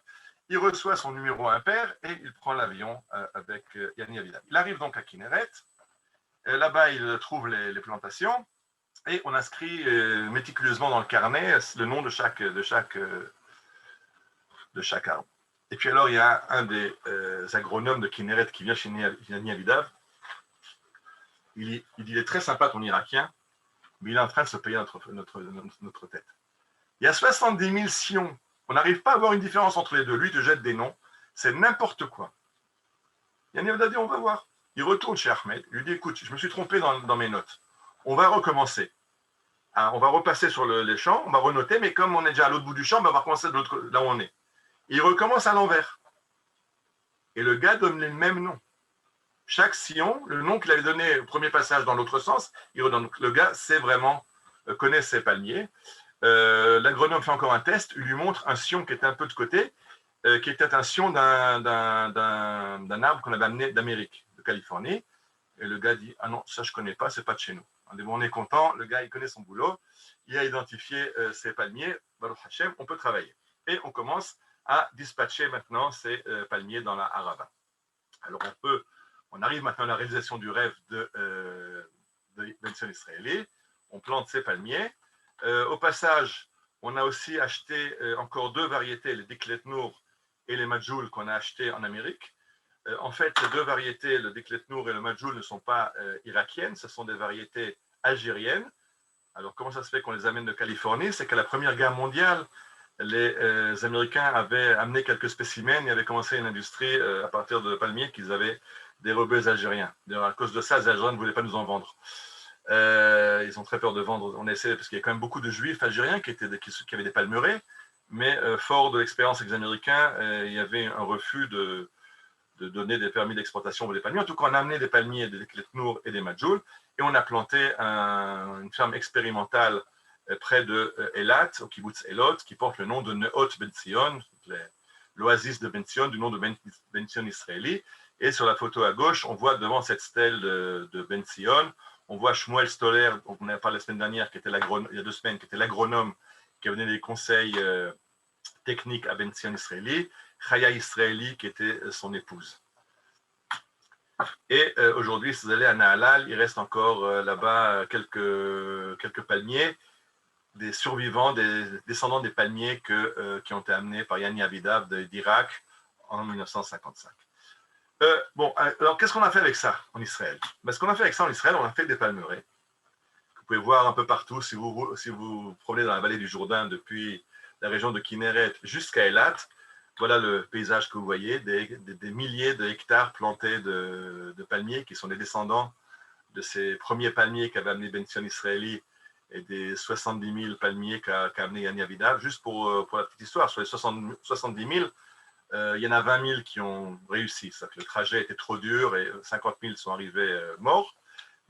Il reçoit son numéro impair et il prend l'avion avec Yanni Avidal. Il arrive donc à Kinneret. Là-bas, il trouve les plantations et on inscrit méticuleusement dans le carnet le nom de chaque arbre. Et puis alors, il y a un des agronomes de Kinneret qui vient chez Yanni Avidav. Il est très sympa, ton Irakien, mais il est en train de se payer notre tête. Il y a 70 000 sions. On n'arrive pas à avoir une différence entre les deux. Lui, il te jette des noms. C'est n'importe quoi. Yanni Avidav dit, on va voir. Il retourne chez Ahmed. Il lui dit, écoute, je me suis trompé dans mes notes. On va recommencer. Alors, on va repasser sur les champs, on va renoter, mais comme on est déjà à l'autre bout du champ, on va recommencer de là où on est. Il recommence à l'envers. Et le gars donne les mêmes noms. Chaque sillon, le nom qu'il avait donné au premier passage dans l'autre sens, il redonne. Donc, le gars sait vraiment, connaît ses palmiers. L'agronome fait encore un test, il lui montre un sillon qui était un peu de côté, qui était un sillon d'un arbre qu'on avait amené d'Amérique, de Californie. Et le gars dit, ah non, ça je ne connais pas, c'est pas de chez nous. On est content, le gars il connaît son boulot, il a identifié ses palmiers, Baruch Hashem, on peut travailler. Et on commence à dispatcher maintenant ces palmiers dans la Harava. Alors on arrive maintenant à la réalisation du rêve de Benson Israéli, on plante ces palmiers. Au passage, on a aussi acheté encore deux variétés, les Diklet Nour et les Majoul qu'on a achetés en Amérique. En fait, les deux variétés, le Diklet Nour et le Majoul, ne sont pas irakiennes, ce sont des variétés algériennes. Alors, comment ça se fait qu'on les amène de Californie? C'est qu'à la Première Guerre mondiale, les Américains avaient amené quelques spécimens et avaient commencé une industrie à partir de palmiers qu'ils avaient dérobés aux Algériens. D'ailleurs, à cause de ça, les Algériens ne voulaient pas nous en vendre. Ils ont très peur de vendre. On essaie, parce qu'il y a quand même beaucoup de Juifs algériens qui avaient des palmeraies, mais fort de l'expérience avec les Américains, il y avait un refus de donner des permis d'exportation pour les palmiers. En tout cas, on a amené des palmiers, des Diklet Nour et des Majoul, et on a planté une ferme expérimentale près de Elat, au kibbutz Elot, qui porte le nom de Neot Ben Zion, l'oasis de Ben Zion, du nom de Ben Zion israéli. Et sur la photo à gauche, on voit devant cette stèle de Ben Zion, on voit Shmuel Stoller, dont on a parlé la semaine dernière, il y a 2 semaines, qui était l'agronome qui a donné des conseils techniques à Ben Zion israéli, Chaya Israéli, qui était son épouse. Et aujourd'hui, si vous allez à Nahalal, il reste encore là-bas quelques palmiers, des survivants, des descendants des palmiers qui ont été amenés par Yanni Avidav d'Irak en 1955. Bon, alors qu'est-ce qu'on a fait avec ça en Israël? Ce qu'on a fait avec ça en Israël, on a fait des palmeraies. Vous pouvez voir un peu partout si vous promenez dans la vallée du Jourdain depuis la région de Kinneret jusqu'à Eilat. Voilà le paysage que vous voyez, des milliers de hectares plantés de palmiers qui sont les descendants de ces premiers palmiers qu'avait amené Ben Zion israéli et des 70 000 palmiers qu'a amené Yanni Avidav. Juste pour la petite histoire, sur les 70 000, il y en a 20 000 qui ont réussi. Ça fait que le trajet était trop dur et 50 000 sont arrivés morts.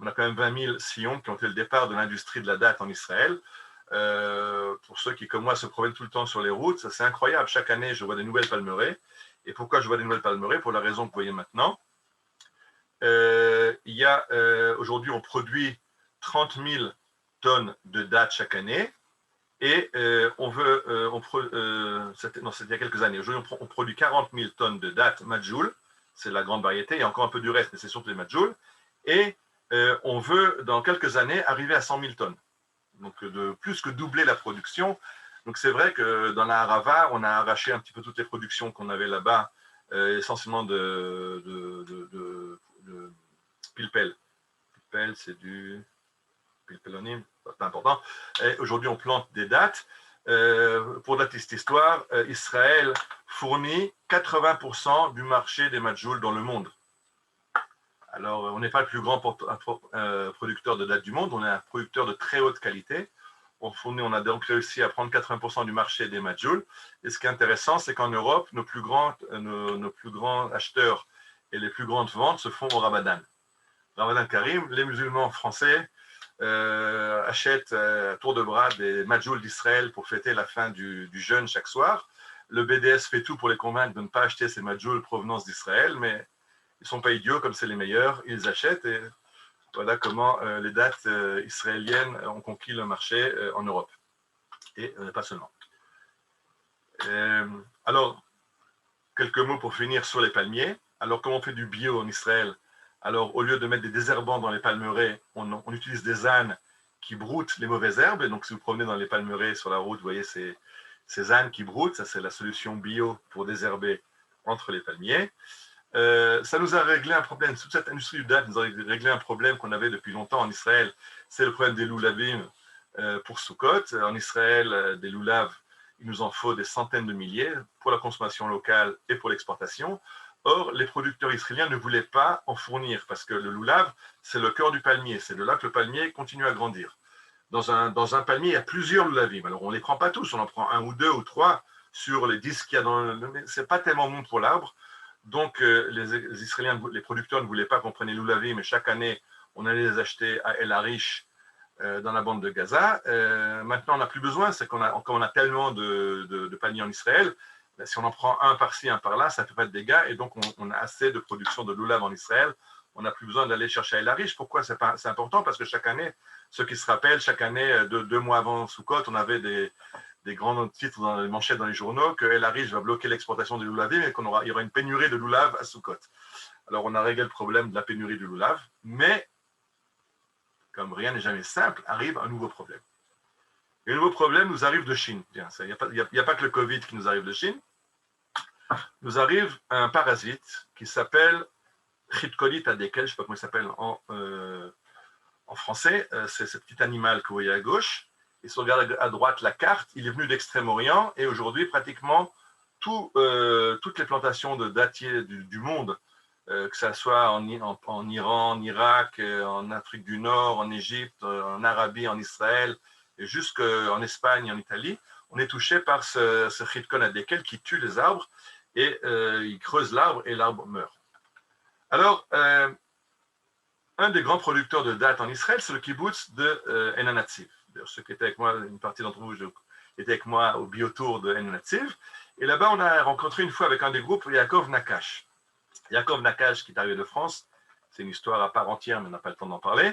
On a quand même 20 000 sillons qui ont été le départ de l'industrie de la date en Israël. Pour ceux qui, comme moi, se promènent tout le temps sur les routes, c'est incroyable. Chaque année, je vois des nouvelles palmeraies. Et pourquoi je vois des nouvelles palmeraies? Pour la raison que vous voyez maintenant. Aujourd'hui, on produit 30 000 tonnes de dattes chaque année. Et c'était il y a quelques années. Aujourd'hui, on produit 40 000 tonnes de dattes Majoul. C'est la grande variété. Il y a encore un peu du reste, mais c'est surtout les Majoul. Et on veut, dans quelques années, arriver à 100 000 tonnes. Donc, de plus que doubler la production. Donc, c'est vrai que dans la Harava, on a arraché un petit peu toutes les productions qu'on avait là-bas, essentiellement de pilpel. Pilpel, c'est du pilpelonyme, pas important. Aujourd'hui, on plante des dattes. Pour la petite histoire, Israël fournit 80% du marché des Majoul dans le monde. Alors, on n'est pas le plus grand producteur de dattes du monde, on est un producteur de très haute qualité. On a donc réussi à prendre 80% du marché des Majoul. Et ce qui est intéressant, c'est qu'en Europe, nos plus grands acheteurs et les plus grandes ventes se font au Ramadan. Ramadan Karim, les musulmans français achètent à tour de bras des Majoul d'Israël pour fêter la fin du jeûne chaque soir. Le BDS fait tout pour les convaincre de ne pas acheter ces Majoul provenance d'Israël, mais ils ne sont pas idiots, comme c'est les meilleurs, ils achètent. Et voilà comment les dates israéliennes ont conquis le marché en Europe. Et pas seulement. Alors, quelques mots pour finir sur les palmiers. Alors, comme on fait du bio en Israël, alors au lieu de mettre des désherbants dans les palmeraies, on utilise des ânes qui broutent les mauvaises herbes. Et donc, si vous promenez dans les palmeraies sur la route, vous voyez ces ânes qui broutent. Ça, c'est la solution bio pour désherber entre les palmiers. Ça nous a réglé un problème. Toute cette industrie du date nous a réglé un problème qu'on avait depuis longtemps en Israël. C'est le problème des loulavim pour Sukkot. En Israël, des loulaves, il nous en faut des centaines de milliers pour la consommation locale et pour l'exportation. Or, les producteurs israéliens ne voulaient pas en fournir parce que le loulave, c'est le cœur du palmier. C'est de là que le palmier continue à grandir. Dans un palmier, il y a plusieurs loulavim. Alors, on ne les prend pas tous. On en prend 1 ou 2 ou 3 sur les 10 qu'il y a dans le... Mais ce n'est pas tellement bon pour l'arbre. Donc, les Israéliens, les producteurs ne voulaient pas qu'on prenne les loulavim, mais chaque année, on allait les acheter à El Arish, dans la bande de Gaza. Maintenant, on n'a plus besoin, c'est comme on a tellement de palmiers en Israël, si on en prend un par-ci, un par-là, ça ne fait pas de dégâts, et donc on a assez de production de loulav en Israël, on n'a plus besoin d'aller chercher à El Arish. Pourquoi c'est important? Parce que chaque année, ceux qui se rappellent, chaque année, 2 mois avant Sukkot, on avait des grands titres dans les manchettes dans les journaux que El Arish va bloquer l'exportation du loulavim et qu'il y aura une pénurie de loulav à Sukkot. Alors, on a réglé le problème de la pénurie du loulav, mais comme rien n'est jamais simple, arrive un nouveau problème. Et le nouveau problème nous arrive de Chine. Il n'y a pas que le Covid qui nous arrive de Chine. Nous arrive un parasite qui s'appelle Chitkolit adekel, je ne sais pas comment il s'appelle en français. C'est ce petit animal que vous voyez à gauche. Et si on regarde à droite la carte, il est venu d'Extrême-Orient et aujourd'hui, pratiquement toutes les plantations de dattiers du monde, que ce soit en Iran, en Irak, en Afrique du Nord, en Égypte, en Arabie, en Israël, et jusqu'en Espagne et en Italie, on est touché par ce chitkon adekel qui tue les arbres et il creuse l'arbre et l'arbre meurt. Alors, un des grands producteurs de dattes en Israël, c'est le kibbutz de Enanatsiv. ceux qui étaient avec moi, une partie d'entre vous étaient avec moi au Biotour de Nativ. Et là-bas, on a rencontré une fois avec un des groupes Yaakov Nakash. Yaakov Nakash, qui est arrivé de France, c'est une histoire à part entière, mais on n'a pas le temps d'en parler.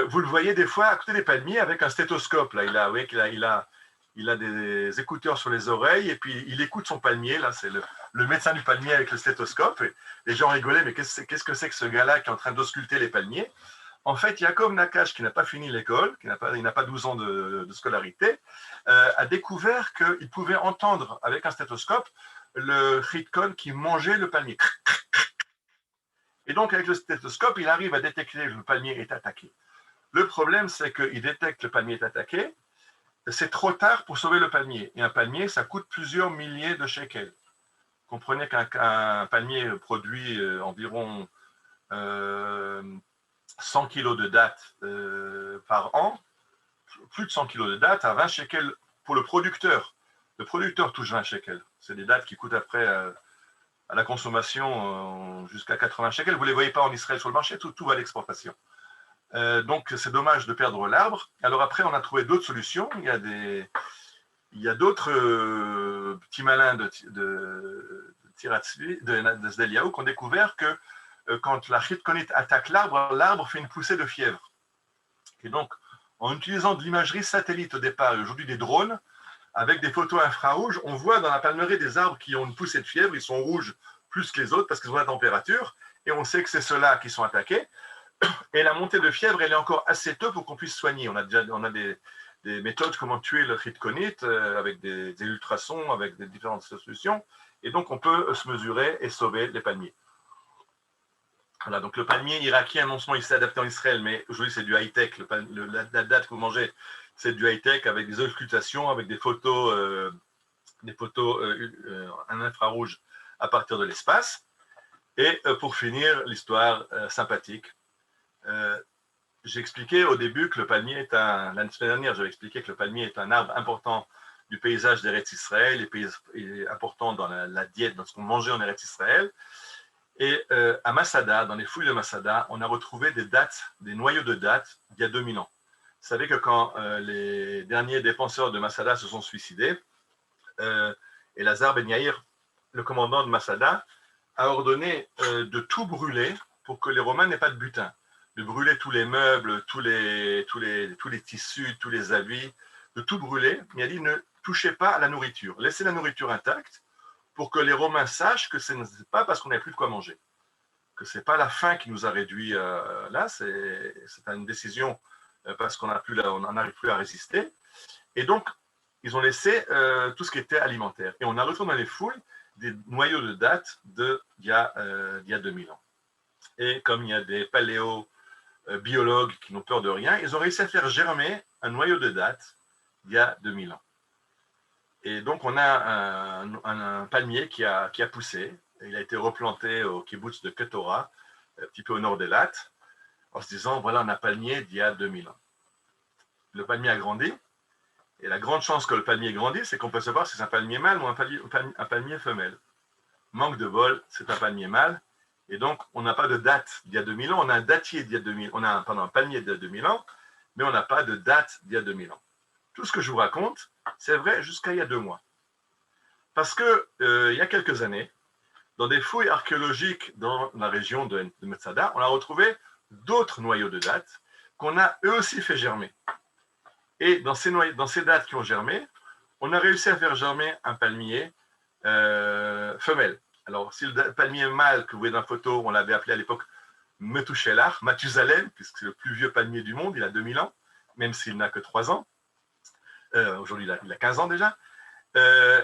Vous le voyez des fois à côté des palmiers avec un stéthoscope. Là, il a des écouteurs sur les oreilles et puis il écoute son palmier. Là, c'est le médecin du palmier avec le stéthoscope. Et les gens rigolaient, mais qu'est-ce que c'est que ce gars-là qui est en train d'ausculter les palmiers? En fait, Yaakov Nakash, qui n'a pas fini l'école, il n'a pas 12 ans de scolarité, a découvert qu'il pouvait entendre avec un stéthoscope le chitkon qui mangeait le palmier. Et donc, avec le stéthoscope, il arrive à détecter que le palmier est attaqué. Le problème, c'est qu'il détecte que le palmier est attaqué, c'est trop tard pour sauver le palmier. Et un palmier, ça coûte plusieurs milliers de shekels. Comprenez qu'un palmier produit environ 100 kilos de dattes par an, plus de 100 kilos de dattes à 20 shekels pour le producteur. Le producteur touche 20 shekels. C'est des dattes qui coûtent après à la consommation jusqu'à 80 shekels. Vous ne les voyez pas en Israël sur le marché, tout va à l'exportation. Donc, c'est dommage de perdre l'arbre. Alors après, on a trouvé d'autres solutions. Il y a d'autres petits malins de Zdeliaou qui ont découvert que quand la chitkonite attaque l'arbre, l'arbre fait une poussée de fièvre. Et donc, en utilisant de l'imagerie satellite au départ, et aujourd'hui des drones, avec des photos infrarouges, on voit dans la palmeraie des arbres qui ont une poussée de fièvre, ils sont rouges plus que les autres parce qu'ils ont la température, et on sait que c'est ceux-là qui sont attaqués. Et la montée de fièvre, elle est encore assez tôt pour qu'on puisse soigner. On a des méthodes comment tuer le chitkonite avec des ultrasons, avec des différentes solutions. Et donc, on peut se mesurer et sauver les palmiers. Voilà, donc le palmier irakien, non seulement il s'est adapté en Israël, mais aujourd'hui, c'est du high-tech. La date que vous mangez, c'est du high-tech avec des auscultations, avec des photos en infrarouge à partir de l'espace. Et pour finir, l'histoire sympathique. J'ai expliqué au début que le palmier est l'année dernière, j'avais expliqué que le palmier est un arbre important du paysage d'Eretz Israël, et important dans la diète, dans ce qu'on mangeait en Eretz Israël. Et à Masada, dans les fouilles de Masada, on a retrouvé des dattes, des noyaux de dattes d'il y a 2000 ans. Vous savez que quand les derniers défenseurs de Masada se sont suicidés, Elazar Ben Yair, le commandant de Masada, a ordonné de tout brûler pour que les Romains n'aient pas de butin. De brûler tous les meubles, tous les tissus, tous les habits, de tout brûler. Mais il a dit ne touchez pas à la nourriture. Laissez la nourriture intacte pour que les Romains sachent que ce n'est pas parce qu'on n'a plus de quoi manger. Que ce n'est pas la faim qui nous a réduits là, c'est une décision parce qu'on n'arrive plus à résister. Et donc, ils ont laissé tout ce qui était alimentaire. Et on a retrouvé dans les fouilles des noyaux de dattes d'il y a 2000 ans. Et comme il y a des paléobiologues qui n'ont peur de rien, ils ont réussi à faire germer un noyau de dattes d'il y a 2000 ans. Et donc, on a un palmier qui a poussé. Il a été replanté au kibbutz de Ketora, un petit peu au nord des Lattes, en se disant, voilà, on a un palmier d'il y a 2000 ans. Le palmier a grandi. Et la grande chance que le palmier grandisse, c'est qu'on peut savoir si c'est un palmier mâle ou un palmier femelle. Manque de bol, c'est un palmier mâle. Et donc, on n'a pas de date d'il y a 2000 ans. On a un datier d'il y a 2000 ans. On a un palmier d'il y a 2000 ans, mais on n'a pas de date d'il y a 2000 ans. Tout ce que je vous raconte, c'est vrai jusqu'à il y a 2 mois. Parce que il y a quelques années, dans des fouilles archéologiques dans la région de Metzada, on a retrouvé d'autres noyaux de dattes qu'on a eux aussi fait germer. Et dans ces dattes qui ont germé, on a réussi à faire germer un palmier femelle. Alors, si le palmier mâle que vous voyez dans la photo, on l'avait appelé à l'époque Metouchelach, Mathusalem, puisque c'est le plus vieux palmier du monde, il a 2000 ans, même s'il n'a que 3 ans. Aujourd'hui, il a 15 ans déjà.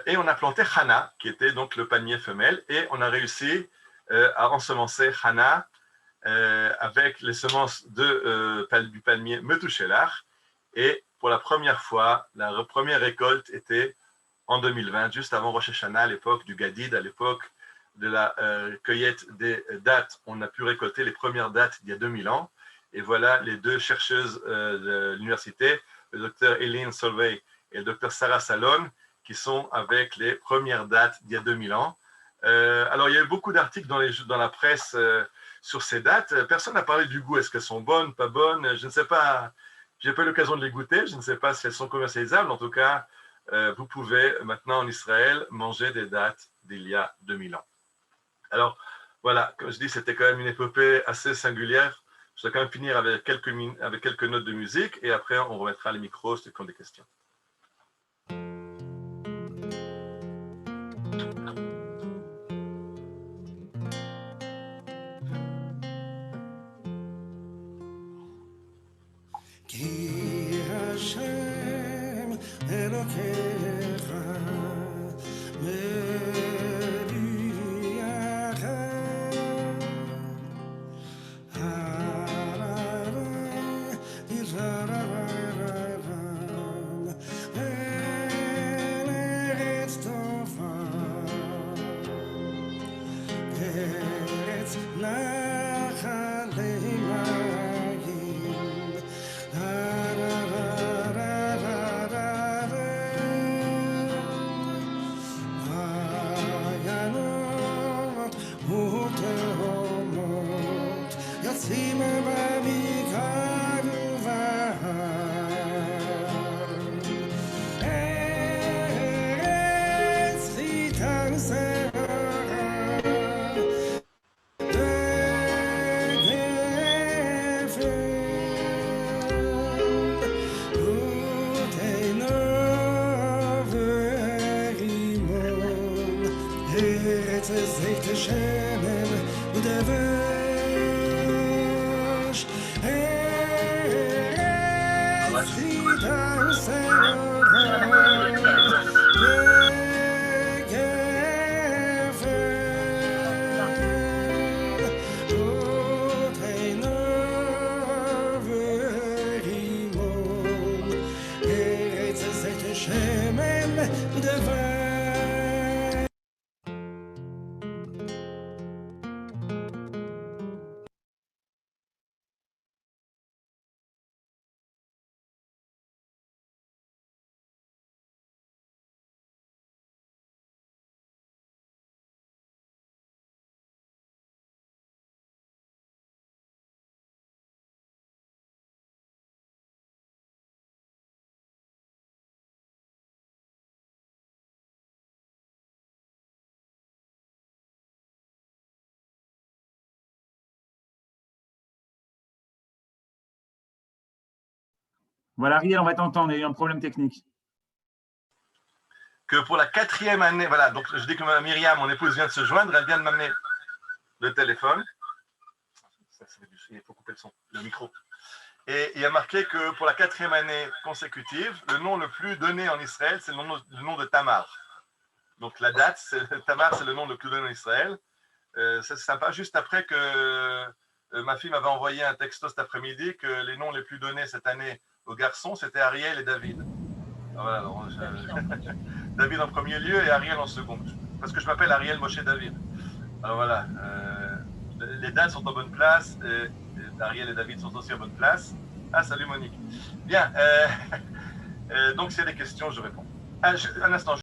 Et on a planté Hana, qui était donc le palmier femelle, et on a réussi à ensemencer Hana avec les semences du palmier Metouchelach. Et pour la première fois, la première récolte était en 2020, juste avant Rosh Hashanah, à l'époque du Gadid, à l'époque de la cueillette des dattes. On a pu récolter les premières dattes d'il y a 2000 ans. Et voilà les 2 chercheuses de l'université, le docteur Eileen Solveig et le docteur Sarah Salon, qui sont avec les premières dates d'il y a 2000 ans. Alors, il y a eu beaucoup d'articles dans la presse sur ces dates. Personne n'a parlé du goût. Est-ce qu'elles sont bonnes, pas bonnes? Je ne sais pas. Je n'ai pas eu l'occasion de les goûter, je ne sais pas si elles sont commercialisables. En tout cas, vous pouvez maintenant en Israël manger des dattes d'il y a 2000 ans. Alors, voilà, comme je dis, c'était quand même une épopée assez singulière. Je vais quand même finir avec quelques notes de musique et après, on remettra les micros ceux qui ont des questions. כי השם אלוקיך מביאך אל ארץ טובה, ארץ נחלי מים. מעיינות ותהומות יוצאים בבקעה ובהר, ארץ חיטה ושערה זית שמן ודבש, ארץ חיטה ושערה וגפן, ותאנה ורימון, ארץ זית שמן ודבש. Voilà, Ariel, on va t'entendre, il y a eu un problème technique. Que pour la 4e année, voilà, donc je dis que Myriam, mon épouse, vient de se joindre, elle vient de m'amener le téléphone. Il faut couper le micro. Et il y a marqué que pour la 4e année consécutive, le nom le plus donné en Israël, c'est le nom de Tamar. Donc la date, Tamar, c'est le nom le plus donné en Israël. C'est sympa, juste après que ma fille m'avait envoyé un texto cet après-midi que les noms les plus donnés cette année aux garçons, c'était Ariel et David. Voilà, alors, David en premier lieu et Ariel en second. Parce que je m'appelle Ariel Moshe David. Alors voilà, les dates sont en bonne place. Et Ariel et David sont aussi en bonne place. Ah, salut Monique. Bien, donc s'il y a des questions, je réponds. Un instant.